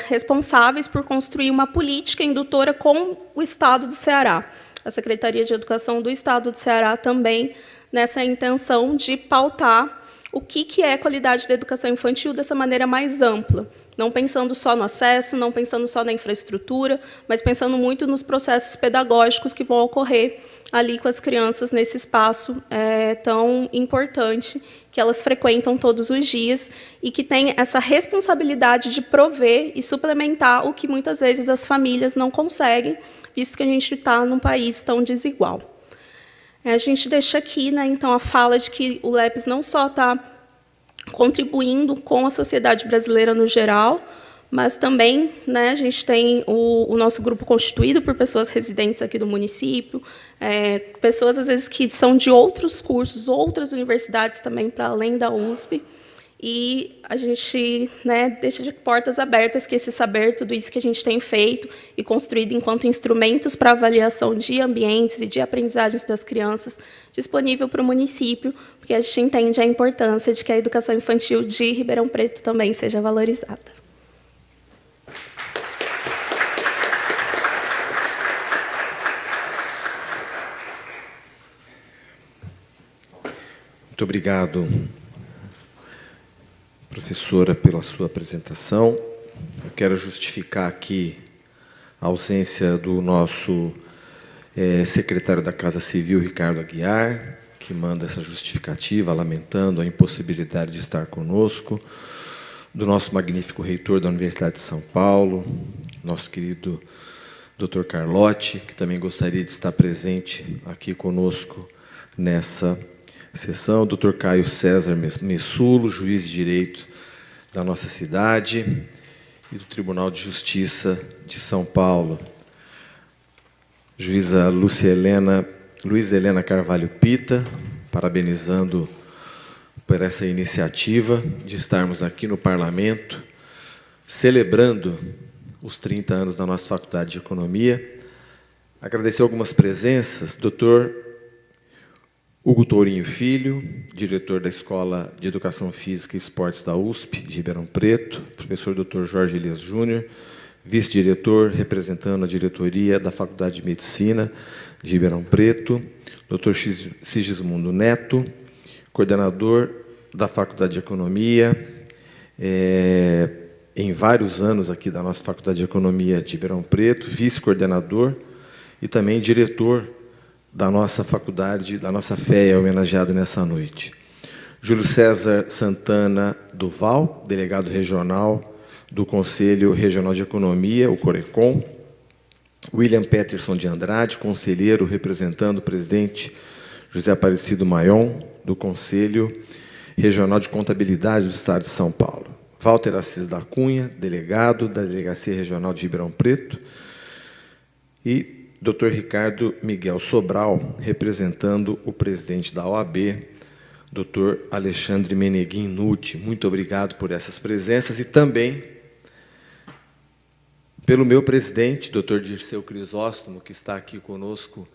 [SPEAKER 6] responsáveis por construir uma política indutora com o Estado do Ceará. A Secretaria de Educação do Estado do Ceará também nessa intenção de pautar o que é qualidade da educação infantil dessa maneira mais ampla, não pensando só no acesso, não pensando só na infraestrutura, mas pensando muito nos processos pedagógicos que vão ocorrer ali com as crianças nesse espaço tão importante que elas frequentam todos os dias e que tem essa responsabilidade de prover e suplementar o que muitas vezes as famílias não conseguem, visto que a gente está num país tão desigual. A gente deixa aqui, né, então, a fala de que o LEPS não só está contribuindo com a sociedade brasileira no geral, mas também, né, a gente tem o nosso grupo constituído por pessoas residentes aqui do município, pessoas, às vezes, que são de outros cursos, outras universidades também, para além da USP, e a gente, né, deixa de portas abertas que esse saber, tudo isso que a gente tem feito e construído enquanto instrumentos para avaliação de ambientes e de aprendizagens das crianças, disponível para o município, porque a gente entende a importância de que a educação infantil de Ribeirão Preto também seja valorizada.
[SPEAKER 1] Muito obrigado, professora, pela sua apresentação. Eu quero justificar aqui a ausência do nosso secretário da Casa Civil, Ricardo Aguiar, que manda essa justificativa, lamentando a impossibilidade de estar conosco, do nosso magnífico reitor da Universidade de São Paulo, nosso querido Dr. Carlotti, que também gostaria de estar presente aqui conosco nessa sessão, o Dr. Caio César Messulo, juiz de direito da nossa cidade e do Tribunal de Justiça de São Paulo, juíza Luiza Helena Carvalho Pita, parabenizando por essa iniciativa de estarmos aqui no Parlamento, celebrando os 30 anos da nossa Faculdade de Economia. Agradecer algumas presenças, Dr. Hugo Tourinho Filho, diretor da Escola de Educação Física e Esportes da USP, de Ribeirão Preto, professor Dr. Jorge Elias Júnior, vice-diretor, representando a diretoria da Faculdade de Medicina de Ribeirão Preto, Dr. Sigismundo Neto, coordenador da Faculdade de Economia, em vários anos aqui da nossa Faculdade de Economia de Ribeirão Preto, vice-coordenador e também diretor da nossa faculdade, da nossa FEA, homenageado nessa noite. Júlio César Santana Duval, delegado regional do Conselho Regional de Economia, o CORECON. William Peterson de Andrade, conselheiro representando o presidente José Aparecido Maion, do Conselho Regional de Contabilidade do Estado de São Paulo. Walter Assis da Cunha, delegado da Delegacia Regional de Ribeirão Preto. E Dr. Ricardo Miguel Sobral, representando o presidente da OAB, Dr. Alexandre Meneguin Nutti. Muito obrigado por essas presenças e também pelo meu presidente, Dr. Dirceu Crisóstomo, que está aqui conosco,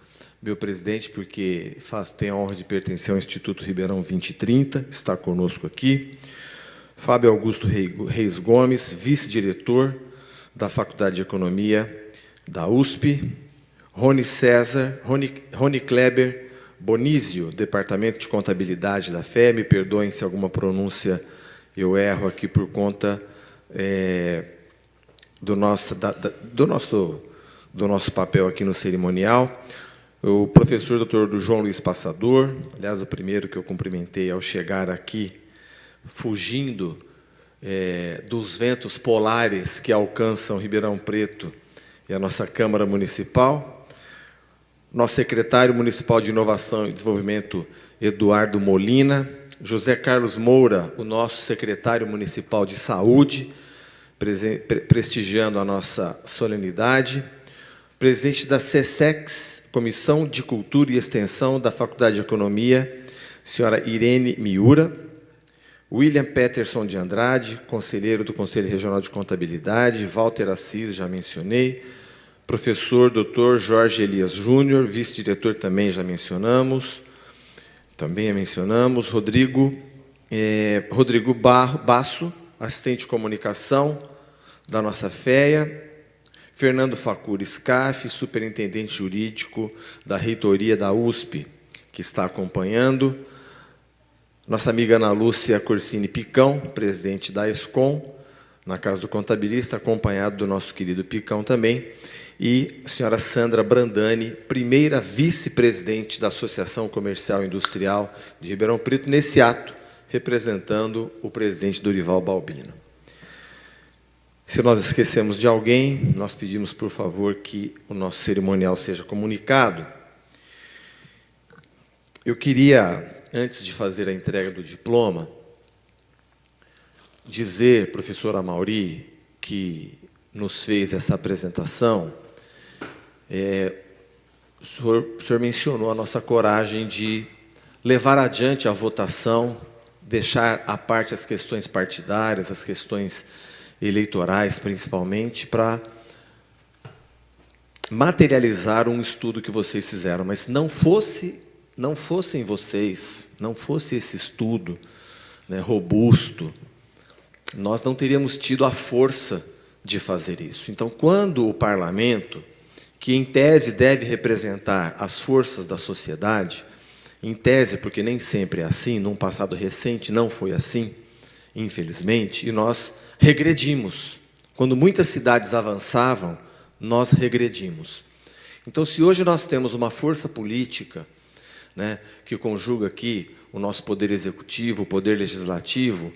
[SPEAKER 1] meu presidente, porque tenho a honra de pertencer ao Instituto Ribeirão 2030, está conosco aqui. Fábio Augusto Reis Gomes, vice-diretor da Faculdade de Economia da USP. Rony Kleber Bonizio, Departamento de Contabilidade da FE. Me perdoem se alguma pronúncia eu erro aqui por conta do nosso papel aqui no cerimonial. O professor Dr. João Luiz Passador, aliás, o primeiro que eu cumprimentei ao chegar aqui, fugindo dos ventos polares que alcançam Ribeirão Preto e a nossa Câmara Municipal. Nosso secretário municipal de Inovação e Desenvolvimento, Eduardo Molina. José Carlos Moura, o nosso secretário municipal de Saúde, prestigiando a nossa solenidade. Presidente da SESEX, Comissão de Cultura e Extensão da Faculdade de Economia, senhora Irene Miura. William Peterson de Andrade, conselheiro do Conselho Regional de Contabilidade. Walter Assis, já mencionei. Professor Dr. Jorge Elias Júnior, vice-diretor também já mencionamos. Rodrigo Basso, assistente de comunicação da nossa FEA. Fernando Facuri Scaff, superintendente jurídico da reitoria da USP, que está acompanhando. Nossa amiga Ana Lúcia Corsini Picão, presidente da ESCOM, na Casa do Contabilista, acompanhado do nosso querido Picão também. E a senhora Sandra Brandani, primeira vice-presidente da Associação Comercial e Industrial de Ribeirão Preto, nesse ato, representando o presidente Dorival Balbino. Se nós esquecemos de alguém, nós pedimos, por favor, que o nosso cerimonial seja comunicado. Eu queria, antes de fazer a entrega do diploma, dizer, professor Amauri, que nos fez essa apresentação, o senhor mencionou a nossa coragem de levar adiante a votação, deixar à parte as questões partidárias, as questões eleitorais, principalmente, para materializar um estudo que vocês fizeram. Mas não fossem vocês, não fosse esse estudo, né, robusto, nós não teríamos tido a força de fazer isso. Então, quando o parlamento, que em tese deve representar as forças da sociedade, em tese, porque nem sempre é assim, num passado recente não foi assim, infelizmente, e nós regredimos. Quando muitas cidades avançavam, nós regredimos. Então, se hoje nós temos uma força política, né, que conjuga aqui o nosso poder executivo, o poder legislativo,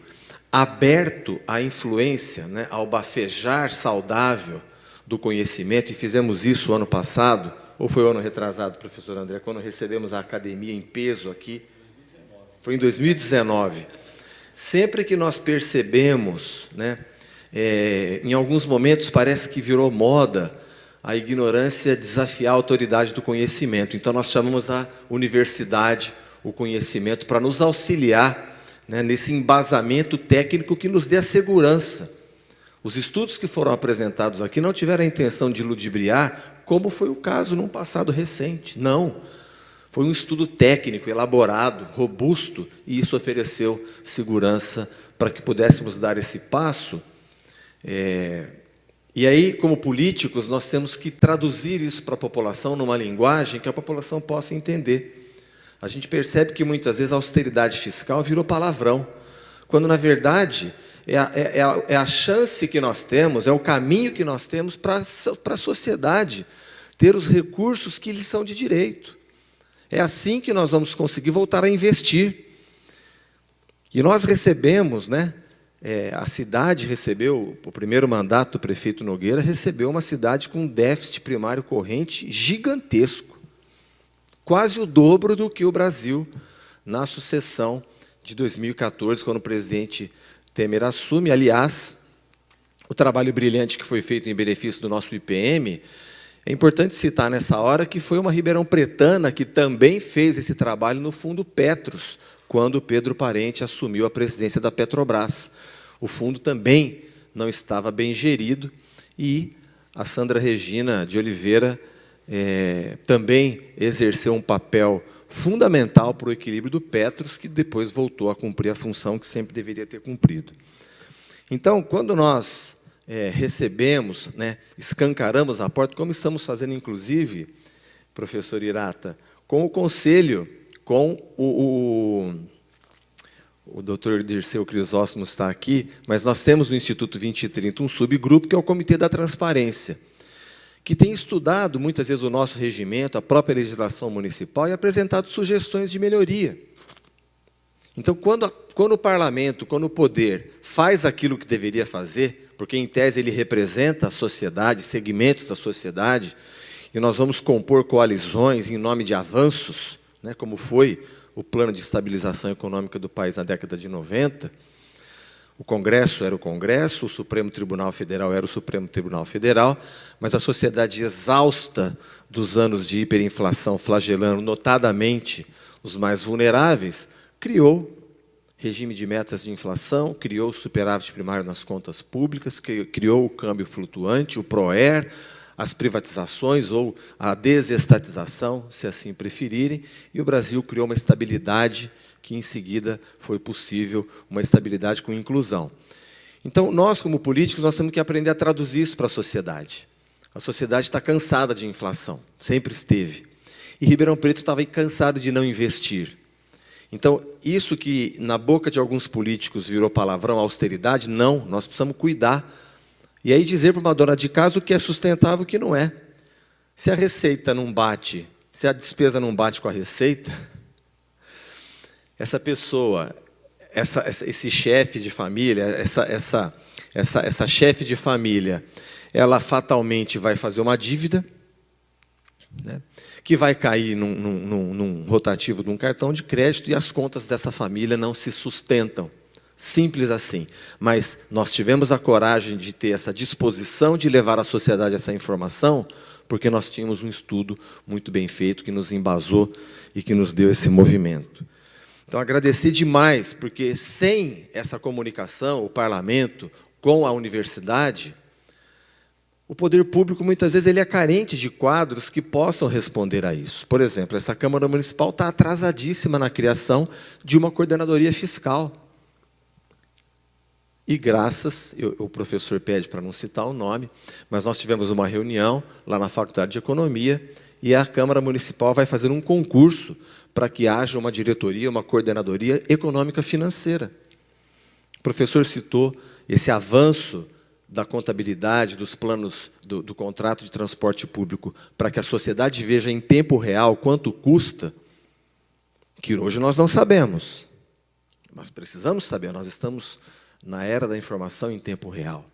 [SPEAKER 1] aberto à influência, né, ao bafejar saudável do conhecimento, e fizemos isso o ano passado, ou foi o ano retrasado, professor André, quando recebemos a academia em peso aqui? Foi em 2019. Sempre que nós percebemos, né, em alguns momentos parece que virou moda a ignorância desafiar a autoridade do conhecimento. Então, nós chamamos a universidade, o conhecimento, para nos auxiliar, né, nesse embasamento técnico que nos dê a segurança. Os estudos que foram apresentados aqui não tiveram a intenção de ludibriar, como foi o caso num passado recente. Não. Foi um estudo técnico, elaborado, robusto, e isso ofereceu segurança para que pudéssemos dar esse passo. E aí, como políticos, nós temos que traduzir isso para a população numa linguagem que a população possa entender. A gente percebe que, muitas vezes, a austeridade fiscal virou palavrão, quando, na verdade, é a chance que nós temos, é o caminho que nós temos para a sociedade ter os recursos que lhes são de direito. É assim que nós vamos conseguir voltar a investir. E nós recebemos, né, a cidade recebeu, o primeiro mandato do prefeito Nogueira, recebeu uma cidade com um déficit primário corrente gigantesco. quase o dobro do que o Brasil na sucessão de 2014, quando o presidente Temer assume. Aliás, o trabalho brilhante que foi feito em benefício do nosso IPM, é importante citar nessa hora que foi uma ribeirão-pretana que também fez esse trabalho no Fundo Petros, quando o Pedro Parente assumiu a presidência da Petrobras. O fundo também não estava bem gerido e a Sandra Regina de Oliveira também exerceu um papel fundamental para o equilíbrio do Petros, que depois voltou a cumprir a função que sempre deveria ter cumprido. Então, quando nós recebemos, escancaramos a porta, como estamos fazendo, inclusive, professor Hirata, com o Conselho, com o doutor Dirceu Crisóstomo está aqui, mas nós temos no Instituto 2030 um subgrupo, que é o Comitê da Transparência, que tem estudado, muitas vezes, o nosso regimento, a própria legislação municipal, e apresentado sugestões de melhoria. Então, quando o parlamento, quando o poder faz aquilo que deveria fazer, porque, em tese, ele representa a sociedade, segmentos da sociedade, e nós vamos compor coalizões em nome de avanços, como foi o Plano de Estabilização Econômica do país na década de 90, o Congresso era o Congresso, o Supremo Tribunal Federal era o Supremo Tribunal Federal, mas a sociedade exausta dos anos de hiperinflação, flagelando notadamente os mais vulneráveis, criou regime de metas de inflação, criou o superávit primário nas contas públicas, criou o câmbio flutuante, o PROER, as privatizações ou a desestatização, se assim preferirem, e o Brasil criou uma estabilidade que, em seguida, foi possível, uma estabilidade com inclusão. Então, nós, como políticos, nós temos que aprender a traduzir isso para a sociedade. A sociedade está cansada de inflação, sempre esteve. E Ribeirão Preto estava cansado de não investir. Então, isso que, na boca de alguns políticos, virou palavrão, austeridade, não, nós precisamos cuidar. E aí dizer para uma dona de casa o que é sustentável e o que não é. Se a receita não bate, se a despesa não bate com a receita, essa pessoa, esse chefe de família, essa chefe de família, ela fatalmente vai fazer uma dívida, que vai cair num rotativo de um cartão de crédito, e as contas dessa família não se sustentam. Simples assim. Mas nós tivemos a coragem de ter essa disposição de levar à sociedade essa informação, porque nós tínhamos um estudo muito bem feito, que nos embasou e que nos deu esse movimento. Então, agradecer demais, porque sem essa comunicação, o parlamento com a universidade, o poder público, muitas vezes, ele é carente de quadros que possam responder a isso. Por exemplo, essa Câmara Municipal está atrasadíssima na criação de uma coordenadoria fiscal. E graças, o professor pede para não citar o nome, mas nós tivemos uma reunião lá na Faculdade de Economia, e a Câmara Municipal vai fazer um concurso para que haja uma diretoria, uma coordenadoria econômica financeira. O professor citou esse avanço da contabilidade, dos planos do contrato de transporte público, para que a sociedade veja em tempo real quanto custa, que hoje nós não sabemos. Nós precisamos saber, nós estamos na era da informação em tempo real.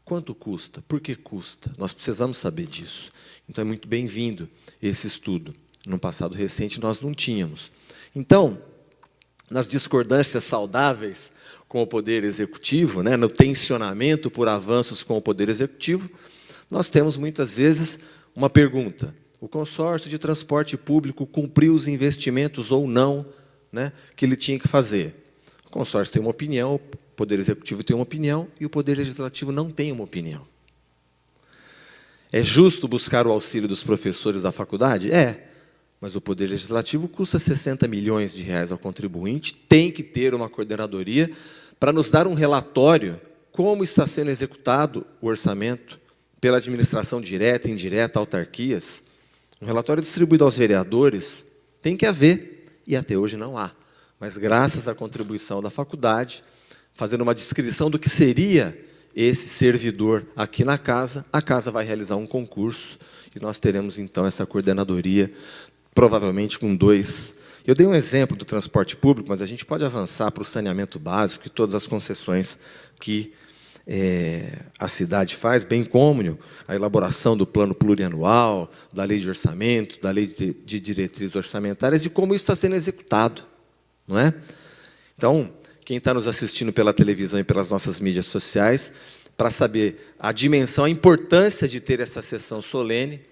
[SPEAKER 1] Quanto custa? Por que custa? Nós precisamos saber disso. Então, é muito bem-vindo esse estudo. No passado recente, nós não tínhamos. Então, nas discordâncias saudáveis com o Poder Executivo, no tensionamento por avanços com o Poder Executivo, nós temos, muitas vezes, uma pergunta. O consórcio de transporte público cumpriu os investimentos ou não, que ele tinha que fazer? O consórcio tem uma opinião, o Poder Executivo tem uma opinião e o Poder Legislativo não tem uma opinião. É justo buscar o auxílio dos professores da faculdade? É. Mas o Poder Legislativo custa 60 milhões de reais ao contribuinte, tem que ter uma coordenadoria para nos dar um relatório como está sendo executado o orçamento pela administração direta, indireta, autarquias. Um relatório distribuído aos vereadores tem que haver, e até hoje não há. Mas, graças à contribuição da faculdade, fazendo uma descrição do que seria esse servidor aqui na casa, a casa vai realizar um concurso, e nós teremos, então, essa coordenadoria, provavelmente com 2. Eu dei um exemplo do transporte público, mas a gente pode avançar para o saneamento básico e todas as concessões que a cidade faz, bem como a elaboração do plano plurianual, da lei de orçamento, da lei de diretrizes orçamentárias e como isso está sendo executado, não é? Então, quem está nos assistindo pela televisão e pelas nossas mídias sociais, para saber a dimensão, a importância de ter essa sessão solene,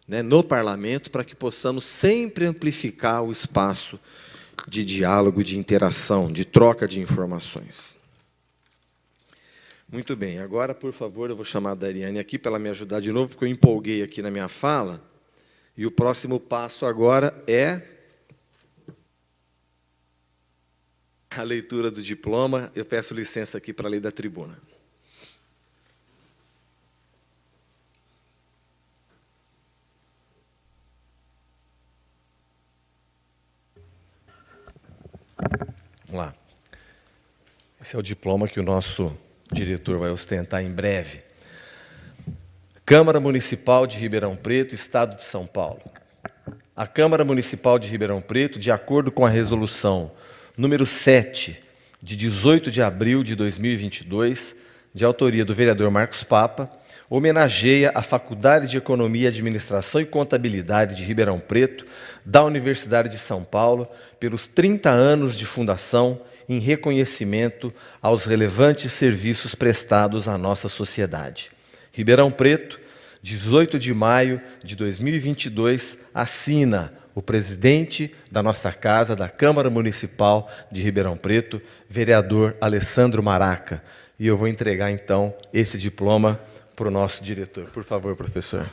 [SPEAKER 1] né, no parlamento, para que possamos sempre amplificar o espaço de diálogo, de interação, de troca de informações. Muito bem, agora, por favor, eu vou chamar a Dariane aqui para ela me ajudar de novo, porque eu empolguei aqui na minha fala, e o próximo passo agora é a leitura do diploma. Eu peço licença aqui para a lei da tribuna. Vamos lá. Esse é o diploma que o nosso diretor vai ostentar em breve. Câmara Municipal de Ribeirão Preto, Estado de São Paulo. A Câmara Municipal de Ribeirão Preto, de acordo com a resolução número 7, de 18 de abril de 2022, de autoria do vereador Marcos Papa, homenageia a Faculdade de Economia, Administração e Contabilidade de Ribeirão Preto, da Universidade de São Paulo, pelos 30 anos de fundação, em reconhecimento aos relevantes serviços prestados à nossa sociedade. Ribeirão Preto, 18 de maio de 2022, assina o presidente da nossa casa, da Câmara Municipal de Ribeirão Preto, vereador Alessandro Maraca. E eu vou entregar, então, esse diploma para o nosso diretor. Por favor, professor.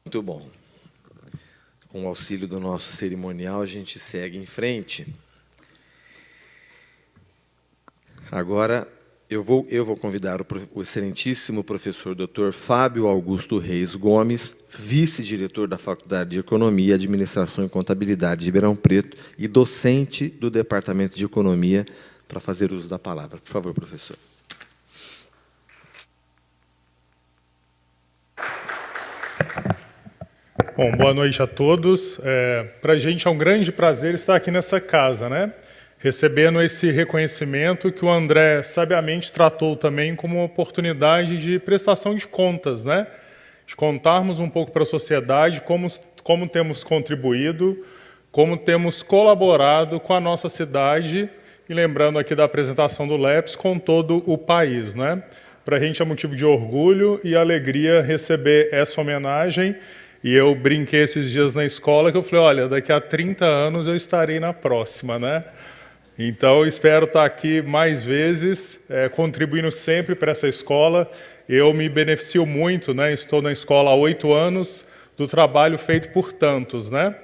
[SPEAKER 1] Muito bom. Com o auxílio do nosso cerimonial, a gente segue em frente. Agora, eu vou convidar o excelentíssimo professor Dr. Fábio Augusto Reis Gomes, vice-diretor da Faculdade de Economia, Administração e Contabilidade de Ribeirão Preto e docente do Departamento de Economia, para fazer uso da palavra. Por favor, professor.
[SPEAKER 7] Bom, boa noite a todos. Para a gente é um grande prazer estar aqui nessa casa, né? Recebendo esse reconhecimento que o André sabiamente tratou também como uma oportunidade de prestação de contas, né? De contarmos um pouco para a sociedade como temos contribuído, como temos colaborado com a nossa cidade, e lembrando aqui da apresentação do LEPS, com todo o país, né? Para a gente é motivo de orgulho e alegria receber essa homenagem. E eu brinquei esses dias na escola que eu falei, olha, daqui a 30 anos eu estarei na próxima, né? Então, eu espero estar aqui mais vezes, contribuindo sempre para essa escola. Eu me beneficio muito, né? Estou na escola há 8 anos, do trabalho feito por tantos, né?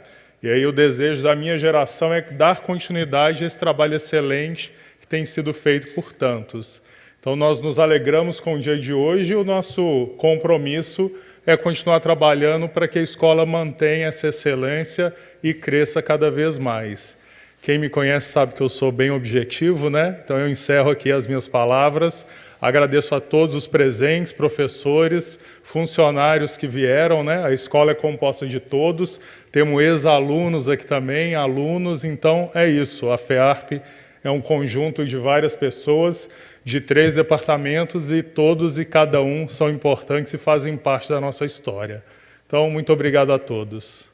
[SPEAKER 7] E aí o desejo da minha geração é dar continuidade a esse trabalho excelente que tem sido feito por tantos. Então, nós nos alegramos com o dia de hoje e o nosso compromisso é continuar trabalhando para que a escola mantenha essa excelência e cresça cada vez mais. Quem me conhece sabe que eu sou bem objetivo, né? Então eu encerro aqui as minhas palavras. Agradeço a todos os presentes, professores, funcionários que vieram, né? A escola é composta de todos. Temos ex-alunos aqui também, alunos. Então é isso, a FEARP é um conjunto de várias pessoas, de 3 departamentos, e todos e cada um são importantes e fazem parte da nossa história. Então, muito obrigado a todos.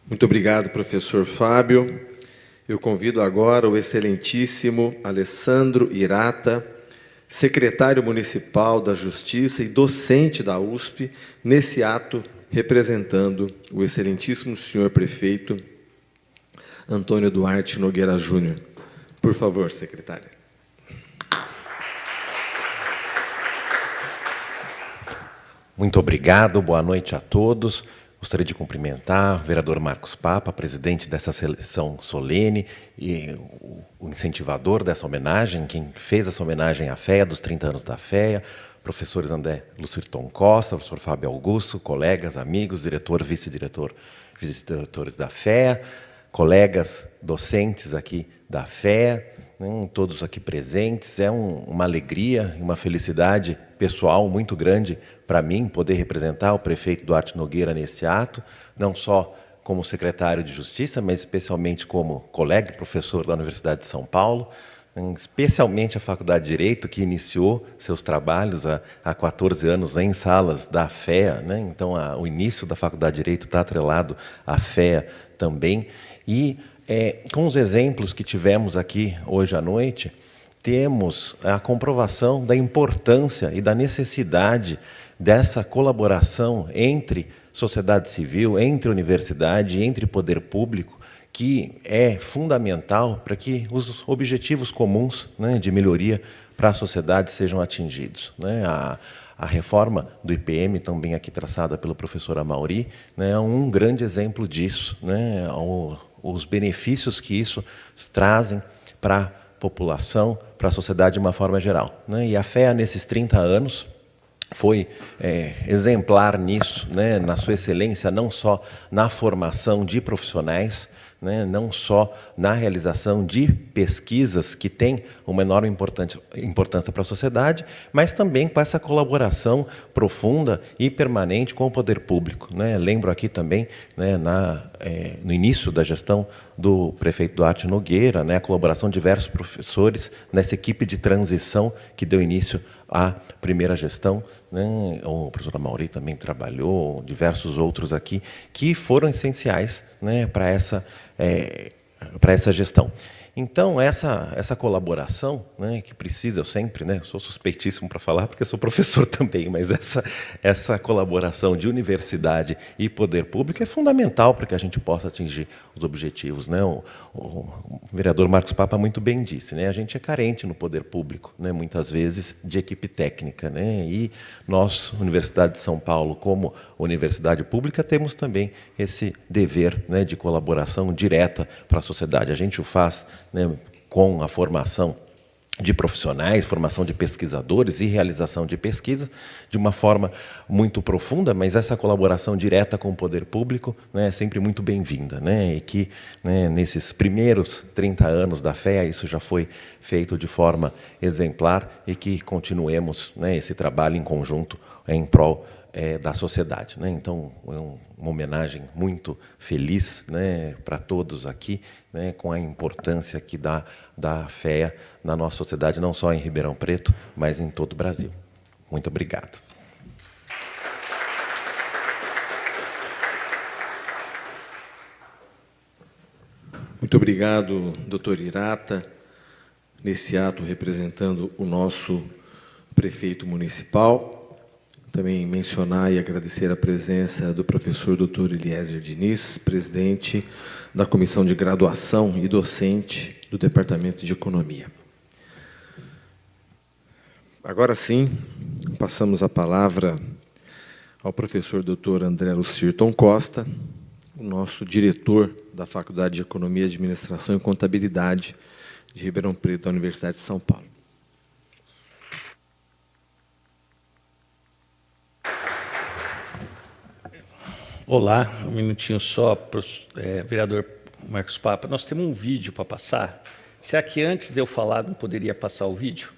[SPEAKER 1] Muito obrigado, professor Fábio. Eu convido agora o excelentíssimo Alessandro Irata, secretário municipal da Justiça e docente da USP, nesse ato representando o excelentíssimo senhor prefeito Antônio Duarte Nogueira Júnior. Por favor, secretário.
[SPEAKER 8] Muito obrigado, boa noite a todos. Gostaria de cumprimentar o vereador Marcos Papa, presidente dessa sessão solene e o incentivador dessa homenagem, quem fez essa homenagem à FEA, dos 30 anos da FEA, professores André Lucirton Costa, professor Fábio Augusto, colegas, amigos, diretor, vice-diretores da FEA, colegas docentes aqui da FEA, todos aqui presentes. É uma alegria e uma felicidade pessoal muito grande para mim poder representar o prefeito Duarte Nogueira nesse ato, não só como secretário de Justiça, mas especialmente como colega e professor da Universidade de São Paulo, especialmente a Faculdade de Direito, que iniciou seus trabalhos há 14 anos em salas da FEA, né? Então, o início da Faculdade de Direito está atrelado à FEA também. E, com os exemplos que tivemos aqui hoje à noite, temos a comprovação da importância e da necessidade dessa colaboração entre sociedade civil, entre universidade, entre poder público, que é fundamental para que os objetivos comuns, né, de melhoria para a sociedade sejam atingidos, né? A reforma do IPM, também aqui traçada pelo professor Amaury, né, é um grande exemplo disso, né? Os benefícios que isso trazem para a população, para a sociedade de uma forma geral, né? E a FEA, nesses 30 anos, foi exemplar nisso, né, na sua excelência, não só na formação de profissionais, né, não só na realização de pesquisas que têm uma enorme importância para a sociedade, mas também com essa colaboração profunda e permanente com o poder público, né? Lembro aqui também, né, no início da gestão do prefeito Duarte Nogueira, né, a colaboração de diversos professores nessa equipe de transição que deu início à primeira gestão, né? O professor Amaury também trabalhou, diversos outros aqui, que foram essenciais, né, para essa gestão. Então, essa colaboração, né, que precisa, eu sempre, né, sou suspeitíssimo para falar, porque sou professor também, mas essa colaboração de universidade e poder público é fundamental para que a gente possa atingir os objetivos, né? O vereador Marcos Papa muito bem disse, né, a gente é carente no poder público, né, muitas vezes, de equipe técnica, né, e nós, Universidade de São Paulo, como universidade pública, temos também esse dever, né, de colaboração direta para a sociedade. A gente o faz, né, com a formação de profissionais, formação de pesquisadores e realização de pesquisas de uma forma muito profunda, mas essa colaboração direta com o poder público, né, é sempre muito bem-vinda, né, e que, né, nesses primeiros 30 anos da FEA isso já foi feito de forma exemplar e que continuemos, né, esse trabalho em conjunto em prol da sociedade, né? Então, é uma homenagem muito feliz, né, para todos aqui, né, com a importância que dá da FEA na nossa sociedade, não só em Ribeirão Preto, mas em todo o Brasil. Muito obrigado.
[SPEAKER 1] Muito obrigado, doutor Irata, nesse ato representando o nosso prefeito municipal. Também mencionar e agradecer a presença do professor Dr. Eliezer Diniz, presidente da Comissão de Graduação e docente do Departamento de Economia. Agora sim, passamos a palavra ao professor Dr. André Lucirton Costa, o nosso diretor da Faculdade de Economia, Administração e Contabilidade de Ribeirão Preto, da Universidade de São Paulo.
[SPEAKER 2] Olá, um minutinho só, vereador Marcos Papa. Nós temos um vídeo para passar. Será que antes de eu falar não poderia passar o vídeo?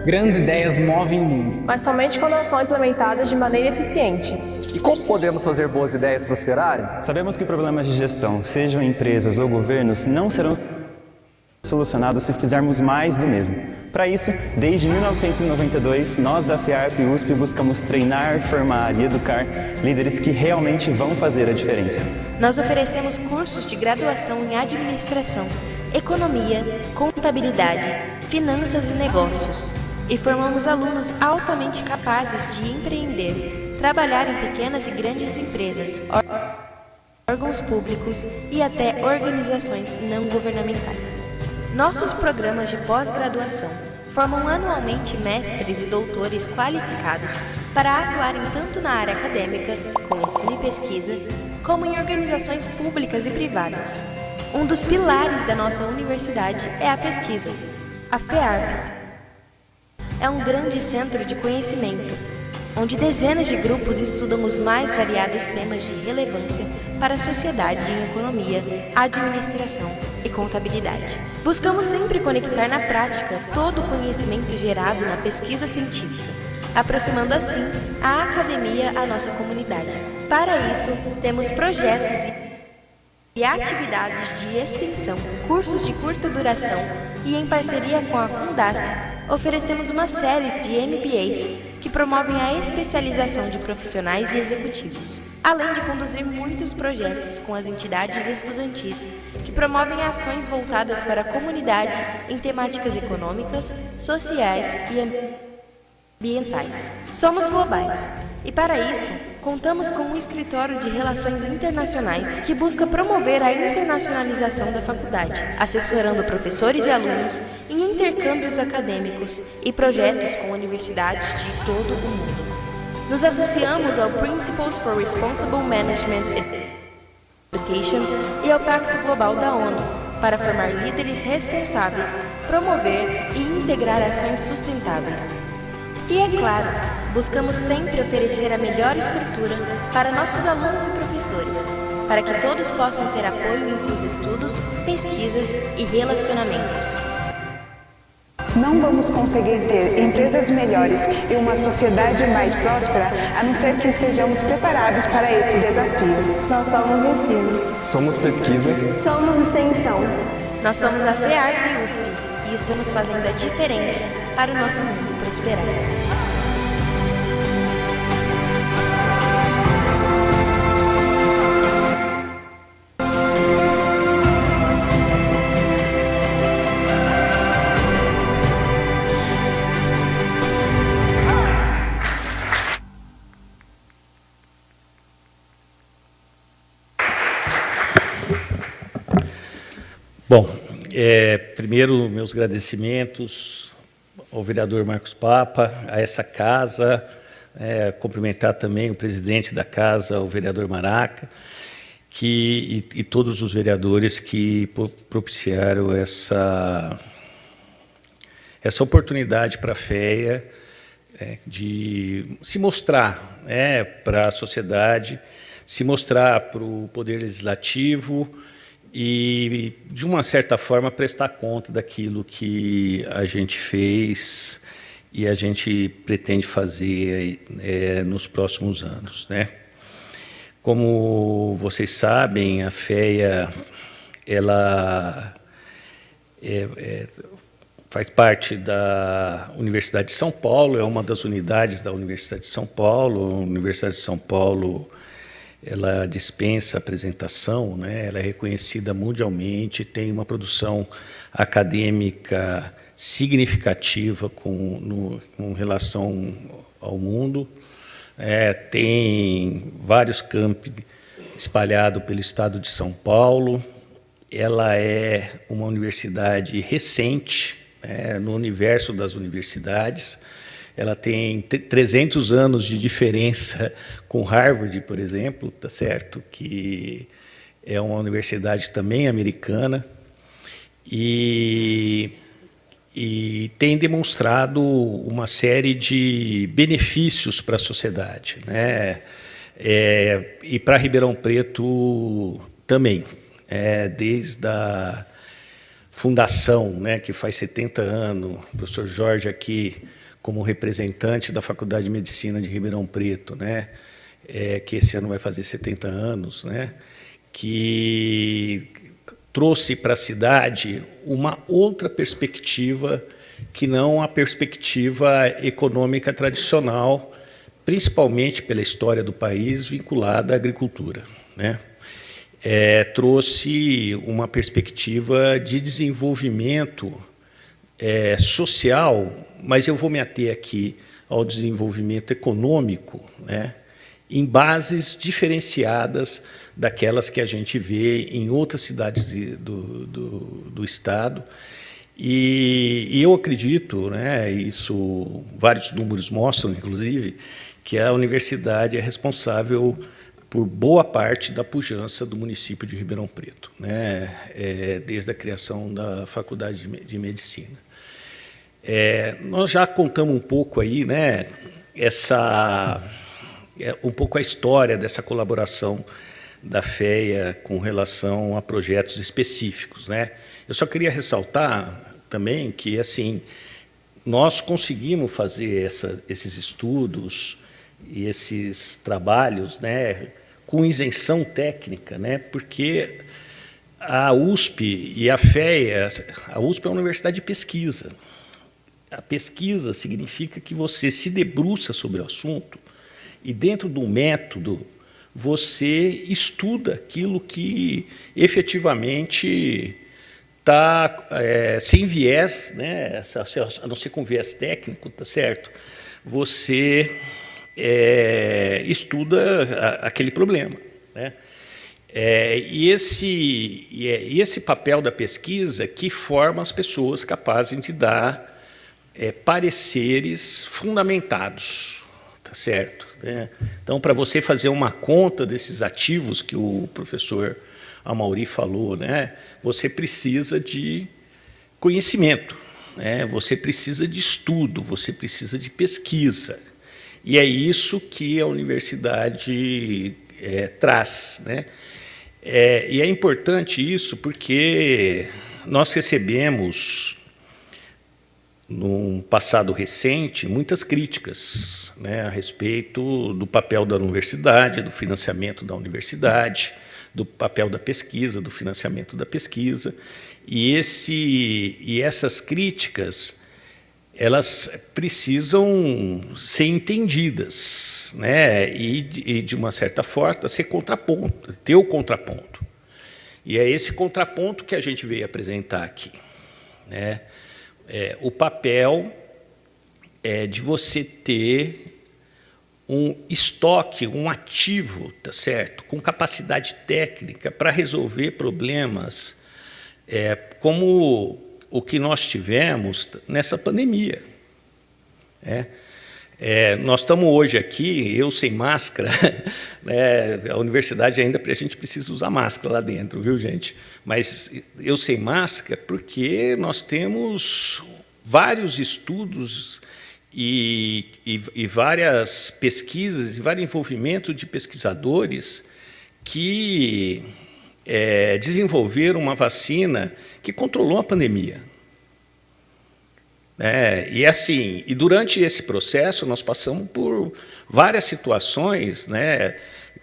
[SPEAKER 9] Grandes ideias movem o mundo.
[SPEAKER 10] Mas somente quando elas são implementadas de maneira eficiente.
[SPEAKER 11] E como podemos fazer boas ideias prosperarem?
[SPEAKER 12] Sabemos que problemas de gestão, sejam empresas ou governos, não serão solucionados se fizermos mais do mesmo. Para isso, desde 1992, nós da FEARP e USP buscamos treinar, formar e educar líderes que realmente vão fazer a diferença.
[SPEAKER 13] Nós oferecemos cursos de graduação em administração, economia, contabilidade, finanças e negócios. E formamos alunos altamente capazes de empreender, trabalhar em pequenas e grandes empresas, órgãos públicos e até organizações não governamentais. Nossos programas de pós-graduação formam anualmente mestres e doutores qualificados para atuarem tanto na área acadêmica, com ensino e pesquisa, como em organizações públicas e privadas. Um dos pilares da nossa universidade é a pesquisa. A FEARP é um grande centro de conhecimento, onde dezenas de grupos estudam os mais variados temas de relevância para a sociedade em economia, administração e contabilidade. Buscamos sempre conectar na prática todo o conhecimento gerado na pesquisa científica, aproximando assim a academia à nossa comunidade. Para isso, temos projetos e atividades de extensão, cursos de curta duração e, em parceria com a Fundace, oferecemos uma série de MBAs que promovem a especialização de profissionais e executivos, além de conduzir muitos projetos com as entidades estudantis que promovem ações voltadas para a comunidade em temáticas econômicas, sociais e ambientais. Somos globais e, para isso, contamos com um escritório de relações internacionais que busca promover a internacionalização da faculdade, assessorando professores e alunos em intercâmbios acadêmicos e projetos com universidades de todo o mundo. Nos associamos ao Principles for Responsible Management Education e ao Pacto Global da ONU para formar líderes responsáveis, promover e integrar ações sustentáveis. E, é claro, buscamos sempre oferecer a melhor estrutura para nossos alunos e professores, para que todos possam ter apoio em seus estudos, pesquisas e relacionamentos.
[SPEAKER 14] Não vamos conseguir ter empresas melhores e uma sociedade mais próspera a não ser que estejamos preparados para esse desafio.
[SPEAKER 10] Nós somos ensino.
[SPEAKER 11] Somos pesquisa.
[SPEAKER 10] Somos extensão.
[SPEAKER 6] Nós somos a FEARP e USP e estamos fazendo a diferença para o nosso mundo prosperar.
[SPEAKER 2] Bom, primeiro, meus agradecimentos ao vereador Marcos Papa, a essa casa, cumprimentar também o presidente da casa, o vereador Maraca, e todos os vereadores que propiciaram essa oportunidade para a FEA de se mostrar para a sociedade, se mostrar para o Poder Legislativo, e, de uma certa forma, prestar conta daquilo que a gente fez e a gente pretende fazer nos próximos anos, né? Como vocês sabem, a FEA ela faz parte da Universidade de São Paulo, é uma das unidades da Universidade de São Paulo. A Universidade de São Paulo ela dispensa apresentação, né? Ela é reconhecida mundialmente, tem uma produção acadêmica significativa com relação ao mundo, tem vários campi espalhados pelo estado de São Paulo. Ela é uma universidade recente no universo das universidades. Ela tem 300 anos de diferença com Harvard, por exemplo, tá certo? Que é uma universidade também americana e tem demonstrado uma série de benefícios para a sociedade, né? E para Ribeirão Preto também, desde fundação, né, que faz 70 anos, o professor Jorge aqui como representante da Faculdade de Medicina de Ribeirão Preto, né, que esse ano vai fazer 70 anos, né, que trouxe para a cidade uma outra perspectiva que não a perspectiva econômica tradicional, principalmente pela história do país vinculada à agricultura, né? Trouxe uma perspectiva de desenvolvimento social, mas eu vou me ater aqui ao desenvolvimento econômico, né, em bases diferenciadas daquelas que a gente vê em outras cidades do Estado. E eu acredito, né, isso vários números mostram, inclusive, que a universidade é responsável por boa parte da pujança do município de Ribeirão Preto, né, desde a criação da Faculdade de Medicina. Nós já contamos um pouco aí, né, um pouco a história dessa colaboração da FEA com relação a projetos específicos, né? Eu só queria ressaltar também que, assim, nós conseguimos fazer esses estudos e esses trabalhos, né, com isenção técnica, né, porque a USP e a FEA, a USP é uma universidade de pesquisa. A pesquisa significa que você se debruça sobre o assunto e, dentro do método, você estuda aquilo que efetivamente está sem viés, né, a não ser com viés técnico, tá certo? Você estuda aquele problema, né? E esse papel da pesquisa que forma as pessoas capazes de dar pareceres fundamentados, tá certo? Então, para você fazer uma conta desses ativos que o professor Amaury falou, né, você precisa de conhecimento, né, você precisa de estudo, você precisa de pesquisa. E é isso que a universidade traz, né? E é importante isso porque nós recebemos, num passado recente, muitas críticas, né, a respeito do papel da universidade, do financiamento da universidade, do papel da pesquisa, do financiamento da pesquisa. E essas críticas, elas precisam ser entendidas, né, e de uma certa forma, ter o contraponto. E é esse contraponto que a gente veio apresentar aqui, né? O papel de você ter um estoque, um ativo, tá certo, com capacidade técnica para resolver problemas como o que nós tivemos nessa pandemia. Nós estamos hoje aqui, eu sem máscara, né, a universidade ainda a gente precisa usar máscara lá dentro, viu, gente? Mas eu sem máscara porque nós temos vários estudos e várias pesquisas e vários envolvimentos de pesquisadores que desenvolveram uma vacina que controlou a pandemia. E assim, e durante esse processo nós passamos por várias situações, né,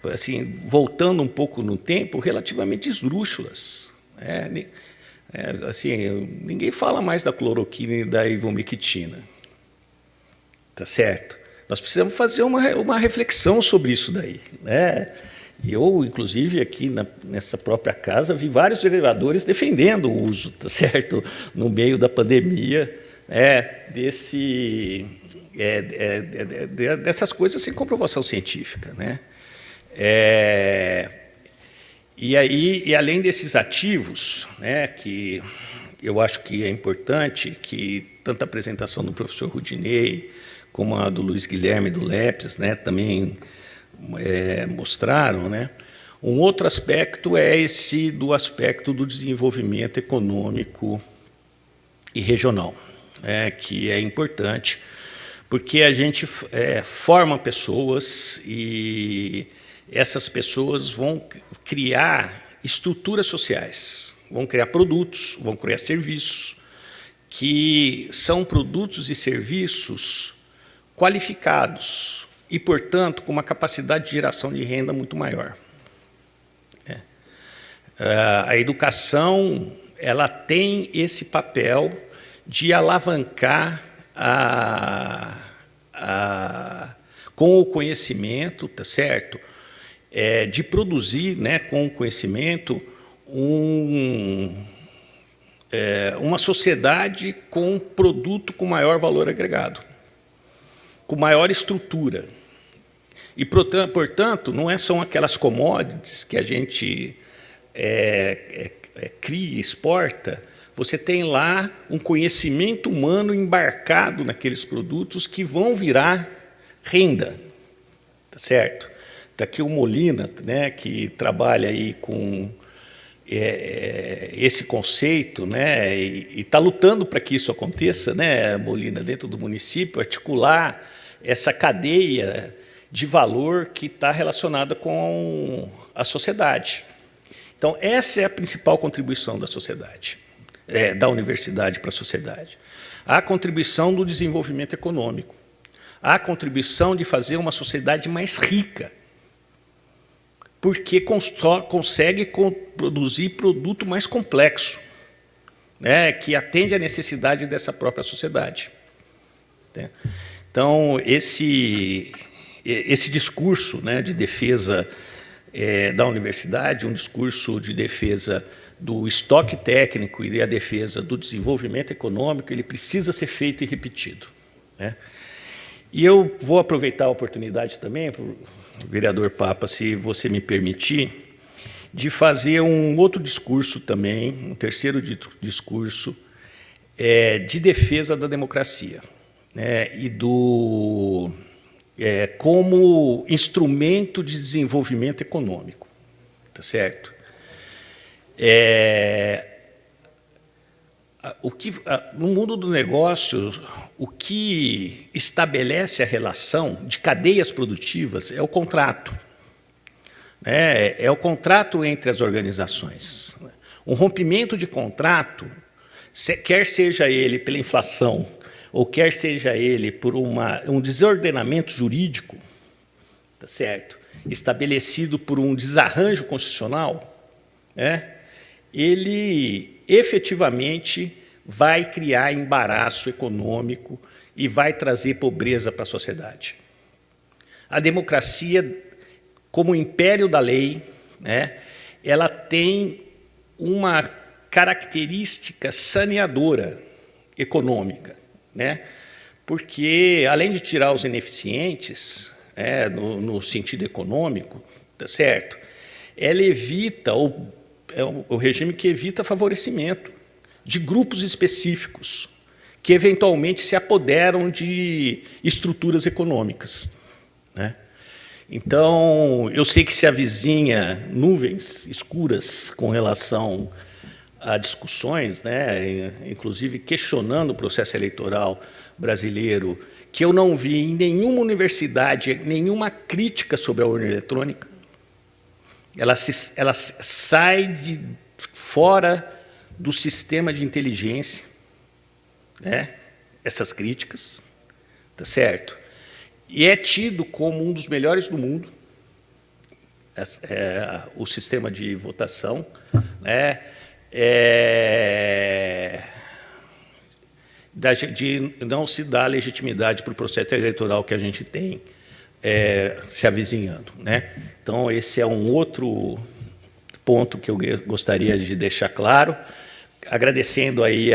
[SPEAKER 2] assim, voltando um pouco no tempo, relativamente esdrúxulas. Assim, ninguém fala mais da cloroquina e da ivermectina, tá certo? Nós precisamos fazer uma reflexão sobre isso daí, né? Eu, inclusive, aqui nessa própria casa, vi vários vereadores defendendo o uso, tá certo, no meio da pandemia, dessas coisas sem comprovação científica, né? E além desses ativos, né, que eu acho que é importante, que tanto a apresentação do professor Rudinei como a do Luiz Guilherme do LEPS, né, também mostraram, né? Um outro aspecto é esse do aspecto do desenvolvimento econômico e regional, que é importante, porque a gente forma pessoas e essas pessoas vão criar estruturas sociais, vão criar produtos, vão criar serviços, que são produtos e serviços qualificados e, portanto, com uma capacidade de geração de renda muito maior. A educação, ela tem esse papel de alavancar com o conhecimento, tá certo? De produzir, né, com o conhecimento uma sociedade com um produto com maior valor agregado, com maior estrutura. E, portanto, não são aquelas commodities que a gente cria e exporta. Você tem lá um conhecimento humano embarcado naqueles produtos que vão virar renda, tá certo? Daqui o Molina, né, que trabalha aí com esse conceito, né, e está lutando para que isso aconteça, né, Molina, dentro do município, articular essa cadeia de valor que está relacionada com a sociedade. Então, essa é a principal contribuição da sociedade, da universidade para a sociedade. A contribuição do desenvolvimento econômico, a contribuição de fazer uma sociedade mais rica, porque consegue produzir produto mais complexo, né, que atende à necessidade dessa própria sociedade. Então, esse discurso, né, de defesa da universidade, um discurso de defesa do estoque técnico e a defesa do desenvolvimento econômico, ele precisa ser feito e repetido, né? E eu vou aproveitar a oportunidade também, vereador Papa, se você me permitir, de fazer um outro discurso também, um terceiro discurso de defesa da democracia, né, e como instrumento de desenvolvimento econômico, tá certo? No mundo do negócio, o que estabelece a relação de cadeias produtivas é o contrato. É o contrato entre as organizações. Um rompimento de contrato, quer seja ele pela inflação, ou quer seja ele por um desordenamento jurídico, tá certo? Estabelecido por um desarranjo constitucional, ele efetivamente vai criar embaraço econômico e vai trazer pobreza para a sociedade. A democracia, como império da lei, né, ela tem uma característica saneadora econômica, né, porque, além de tirar os ineficientes, no sentido econômico, tá certo? Ela evita, é o regime que evita favorecimento de grupos específicos que eventualmente se apoderam de estruturas econômicas, né? Então, eu sei que se avizinha nuvens escuras com relação a discussões, né, inclusive questionando o processo eleitoral brasileiro, que eu não vi em nenhuma universidade nenhuma crítica sobre a urna eletrônica. Ela sai de fora do sistema de inteligência, né, essas críticas, tá certo? E é tido como um dos melhores do mundo, o sistema de votação, né, de não se dar legitimidade para o processo eleitoral que a gente tem se avizinhando, né? Então, esse é um outro ponto que eu gostaria de deixar claro, agradecendo aí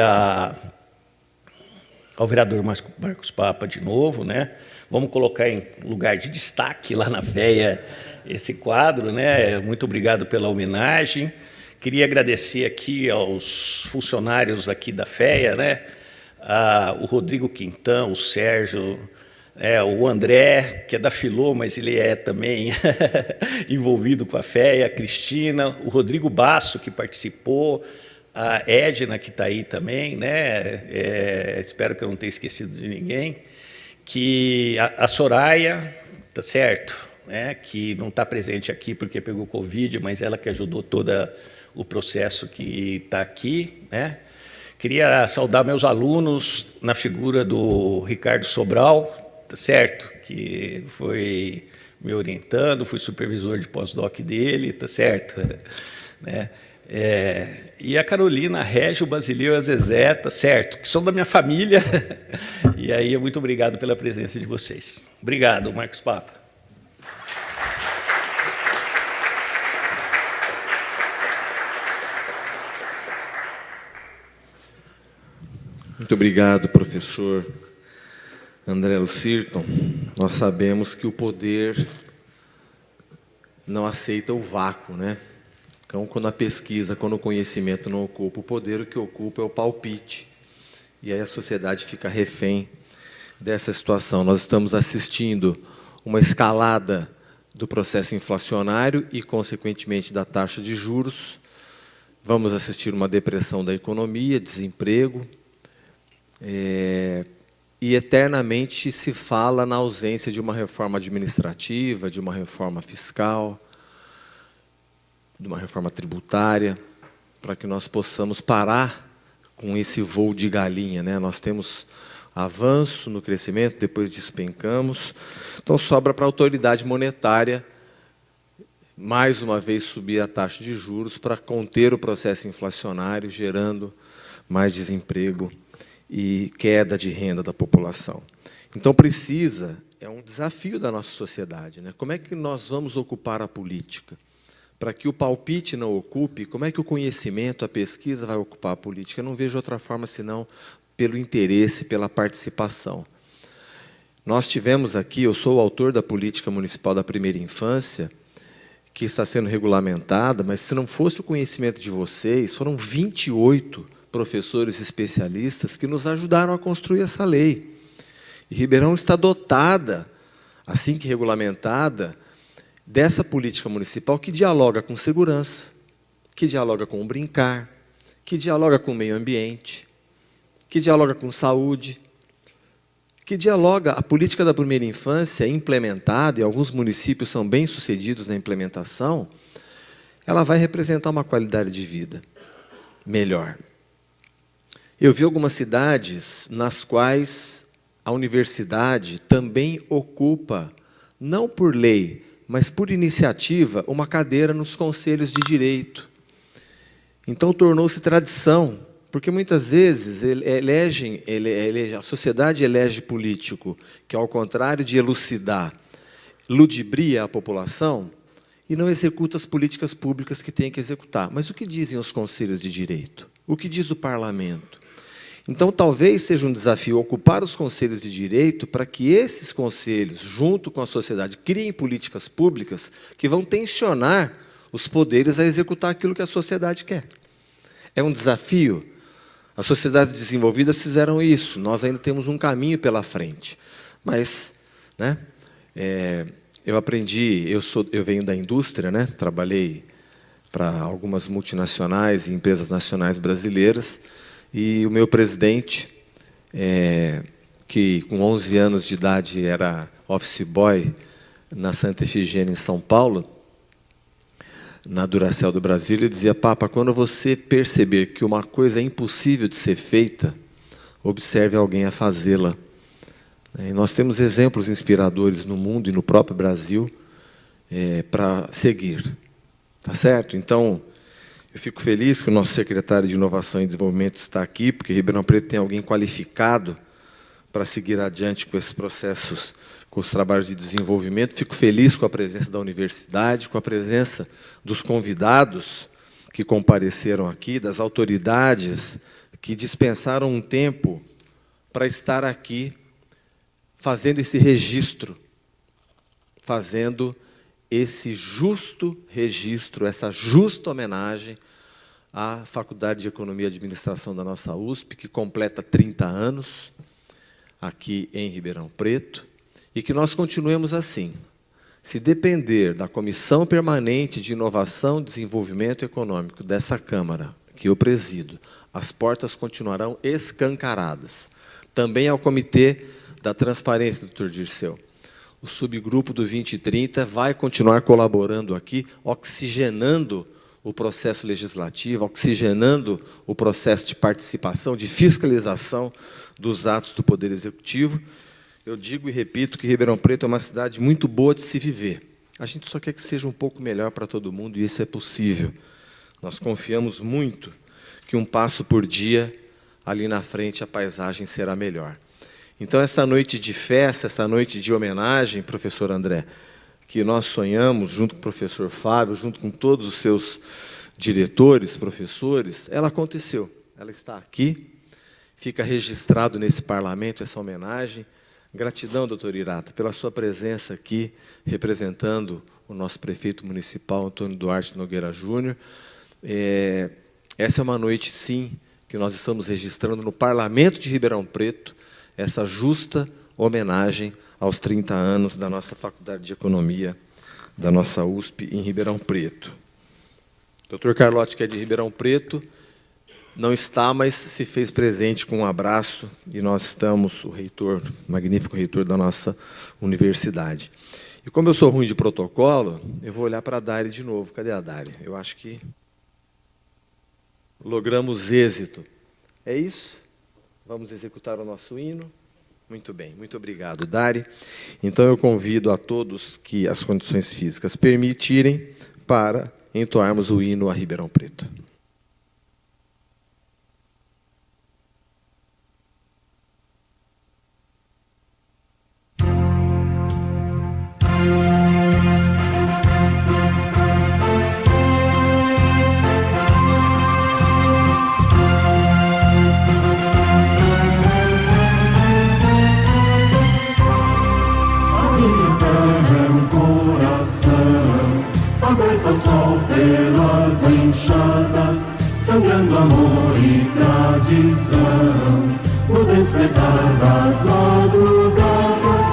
[SPEAKER 2] ao vereador Marcos Papa de novo, né? Vamos colocar em lugar de destaque lá na FEA esse quadro, né? Muito obrigado pela homenagem. Queria agradecer aqui aos funcionários aqui da FEA, né? O Rodrigo Quintão, o Sérgio, o André, que é da Filô, mas ele é também envolvido com a FEA, a Cristina, o Rodrigo Basso, que participou, a Edna, que está aí também, né? Espero que eu não tenha esquecido de ninguém, que a Soraya, tá certo? né, que não está presente aqui porque pegou Covid, mas ela que ajudou todo o processo que está aqui, né? Queria saudar meus alunos na figura do Ricardo Sobral, tá certo? Que foi me orientando, fui supervisor de pós-doc dele, tá certo? Né? E a Carolina, a Régio, o Basileu e a Zezé, tá certo? Que são da minha família. E aí, muito obrigado pela presença de vocês. Obrigado, Marcos Papa.
[SPEAKER 1] Muito obrigado, professor André Lucirton. Nós sabemos que o poder não aceita o vácuo, né? Então, quando a pesquisa, quando o conhecimento não ocupa o poder, o que ocupa é o palpite. E aí a sociedade fica refém dessa situação. Nós estamos assistindo uma escalada do processo inflacionário e, consequentemente, da taxa de juros. Vamos assistir uma depressão da economia, desemprego. E eternamente se fala na ausência de uma reforma administrativa, de uma reforma fiscal, de uma reforma tributária, para que nós possamos parar com esse voo de galinha, né? Nós temos avanço no crescimento, depois despencamos. Então, sobra para a autoridade monetária, mais uma vez, subir a taxa de juros para conter o processo inflacionário, gerando mais desemprego e queda de renda da população. Então, é um desafio da nossa sociedade, né? Como é que nós vamos ocupar a política? Para que o palpite não ocupe, como é que o conhecimento, a pesquisa vai ocupar a política? Eu não vejo outra forma senão pelo interesse, pela participação. Nós tivemos aqui, eu sou o autor da política municipal da primeira infância, que está sendo regulamentada, mas se não fosse o conhecimento de vocês, foram 28 professores especialistas que nos ajudaram a construir essa lei. E Ribeirão está dotada, assim que regulamentada, dessa política municipal que dialoga com segurança, que dialoga com o brincar, que dialoga com o meio ambiente, que dialoga com saúde, que dialoga a política da primeira infância implementada, e alguns municípios são bem-sucedidos na implementação, ela vai representar uma qualidade de vida melhor. Eu vi algumas cidades nas quais a universidade também ocupa, não por lei, mas por iniciativa, uma cadeira nos conselhos de direito. Então, tornou-se tradição, porque muitas vezes a sociedade elege político que, ao contrário de elucidar, ludibria a população e não executa as políticas públicas que tem que executar. Mas o que dizem os conselhos de direito? O que diz o parlamento? Então, talvez seja um desafio ocupar os conselhos de direito para que esses conselhos, junto com a sociedade, criem políticas públicas que vão tensionar os poderes a executar aquilo que a sociedade quer. É um desafio. As sociedades desenvolvidas fizeram isso. Nós ainda temos um caminho pela frente. Mas, né, eu aprendi, eu venho da indústria, né, trabalhei para algumas multinacionais e empresas nacionais brasileiras, e o meu presidente, que com 11 anos de idade era office boy na Santa Efigênia, em São Paulo, na Duracell do Brasil, ele dizia: Papa, quando você perceber que uma coisa é impossível de ser feita, observe alguém a fazê-la. E nós temos exemplos inspiradores no mundo e no próprio Brasil para seguir. Tá certo? Então, eu fico feliz que o nosso secretário de Inovação e Desenvolvimento está aqui, porque Ribeirão Preto tem alguém qualificado para seguir adiante com esses processos, com os trabalhos de desenvolvimento. Fico feliz com a presença da universidade, com a presença dos convidados que compareceram aqui, das autoridades que dispensaram um tempo para estar aqui fazendo esse registro, fazendo esse justo registro, essa justa homenagem à Faculdade de Economia e Administração da nossa USP, que completa 30 anos aqui em Ribeirão Preto, e que nós continuemos assim. Se depender da Comissão Permanente de Inovação e Desenvolvimento Econômico dessa Câmara, que eu presido, as portas continuarão escancaradas. Também ao Comitê da Transparência, doutor Dirceu. o subgrupo do 2030 vai continuar colaborando aqui, oxigenando o processo legislativo, oxigenando o processo de participação, de fiscalização dos atos do Poder Executivo. Eu digo e repito que Ribeirão Preto é uma cidade muito boa de se viver. A gente só quer que seja um pouco melhor para todo mundo, e isso é possível. Nós confiamos muito que um passo por dia, ali na frente, a paisagem será melhor. Então, essa noite de festa, essa noite de homenagem, professor André, que nós sonhamos, junto com o professor Fábio, junto com todos os seus diretores, professores, ela aconteceu. Ela está aqui, fica registrado nesse parlamento essa homenagem. Gratidão, doutor Irata, pela sua presença aqui, representando o nosso prefeito municipal, Antônio Duarte Nogueira Júnior. Essa é uma noite, sim, que nós estamos registrando no Parlamento de Ribeirão Preto, essa justa homenagem aos 30 anos da nossa Faculdade de Economia, da nossa USP, em Ribeirão Preto. Doutor Carlotti, que é de Ribeirão Preto, não está, mas se fez presente com um abraço, e nós estamos, o reitor, magnífico reitor da nossa universidade. E como eu sou ruim de protocolo, eu vou olhar para a Dari de novo. Cadê a Dari? Eu acho que logramos êxito. É isso? Vamos executar o nosso hino? Muito bem, muito obrigado, Dari. Então, eu convido a todos que as condições físicas permitirem para entoarmos o hino a Ribeirão Preto.
[SPEAKER 15] Aberto ao sol pelas enxadas, sangrando amor e tradição. No despertar das madrugadas,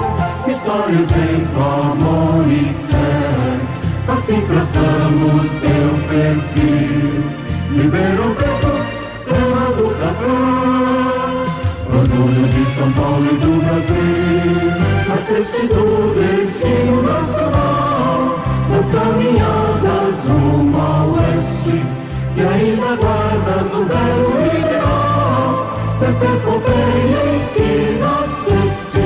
[SPEAKER 15] história, exemplo, amor e fé. Assim traçamos teu perfil. Ribeirão Preto, terra do café, orgulho de São Paulo e do Brasil. Nasceste do destino nacional, nas caminhadas rumo ao oeste, e ainda guardas o belo ideal dessa epopeia em que nasceste.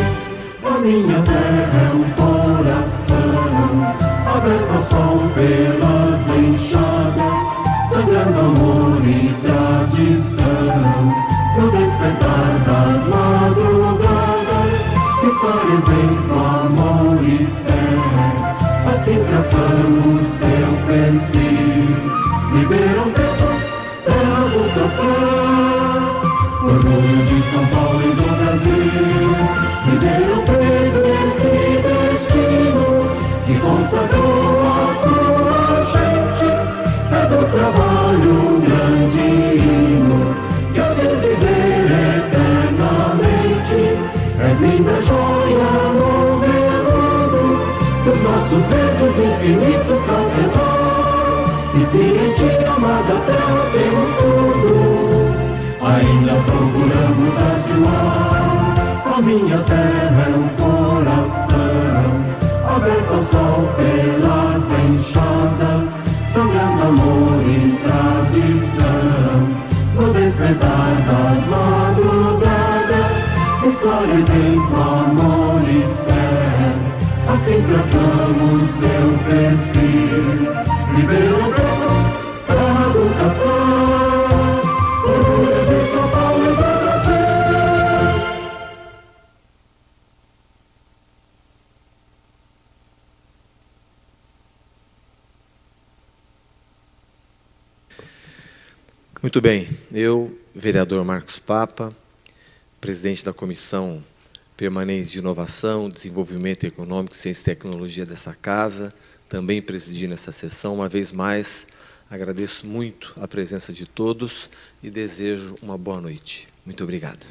[SPEAKER 15] A minha terra é um coração aberto ao sol pelas enxadas, sangrando amor e tradição. No despertar das madrugadas, história, exemplo, amor e fé. Assim traçamos teu perfil. Ribeirão Preto, terra do café, orgulho de São Paulo e do Brasil. Ribeirão Preto, esse destino que consagrou a tua gente, é do trabalho um grande hino que há de viver eternamente. És linda joia no veludo dos nossos verdes infinitos cafezais, e se em ti, amada terra, temos tudo, ainda procuramos dar de lá. A minha terra é um coração aberto ao sol pelas enxadas, sangrando amor e tradição. No despertar das madrugadas, história, exemplo, amor e fé. Assim traçamos teu perfil. Ribeirão Preto, terra do café, orgulho de São Paulo e do Brasil.
[SPEAKER 1] Muito bem. Eu, vereador Marcos Papa, presidente da Comissão Permanente de Inovação, Desenvolvimento Econômico, Ciência e Tecnologia dessa casa, também presidindo essa sessão. Uma vez mais, agradeço muito a presença de todos e desejo uma boa noite. Muito obrigado.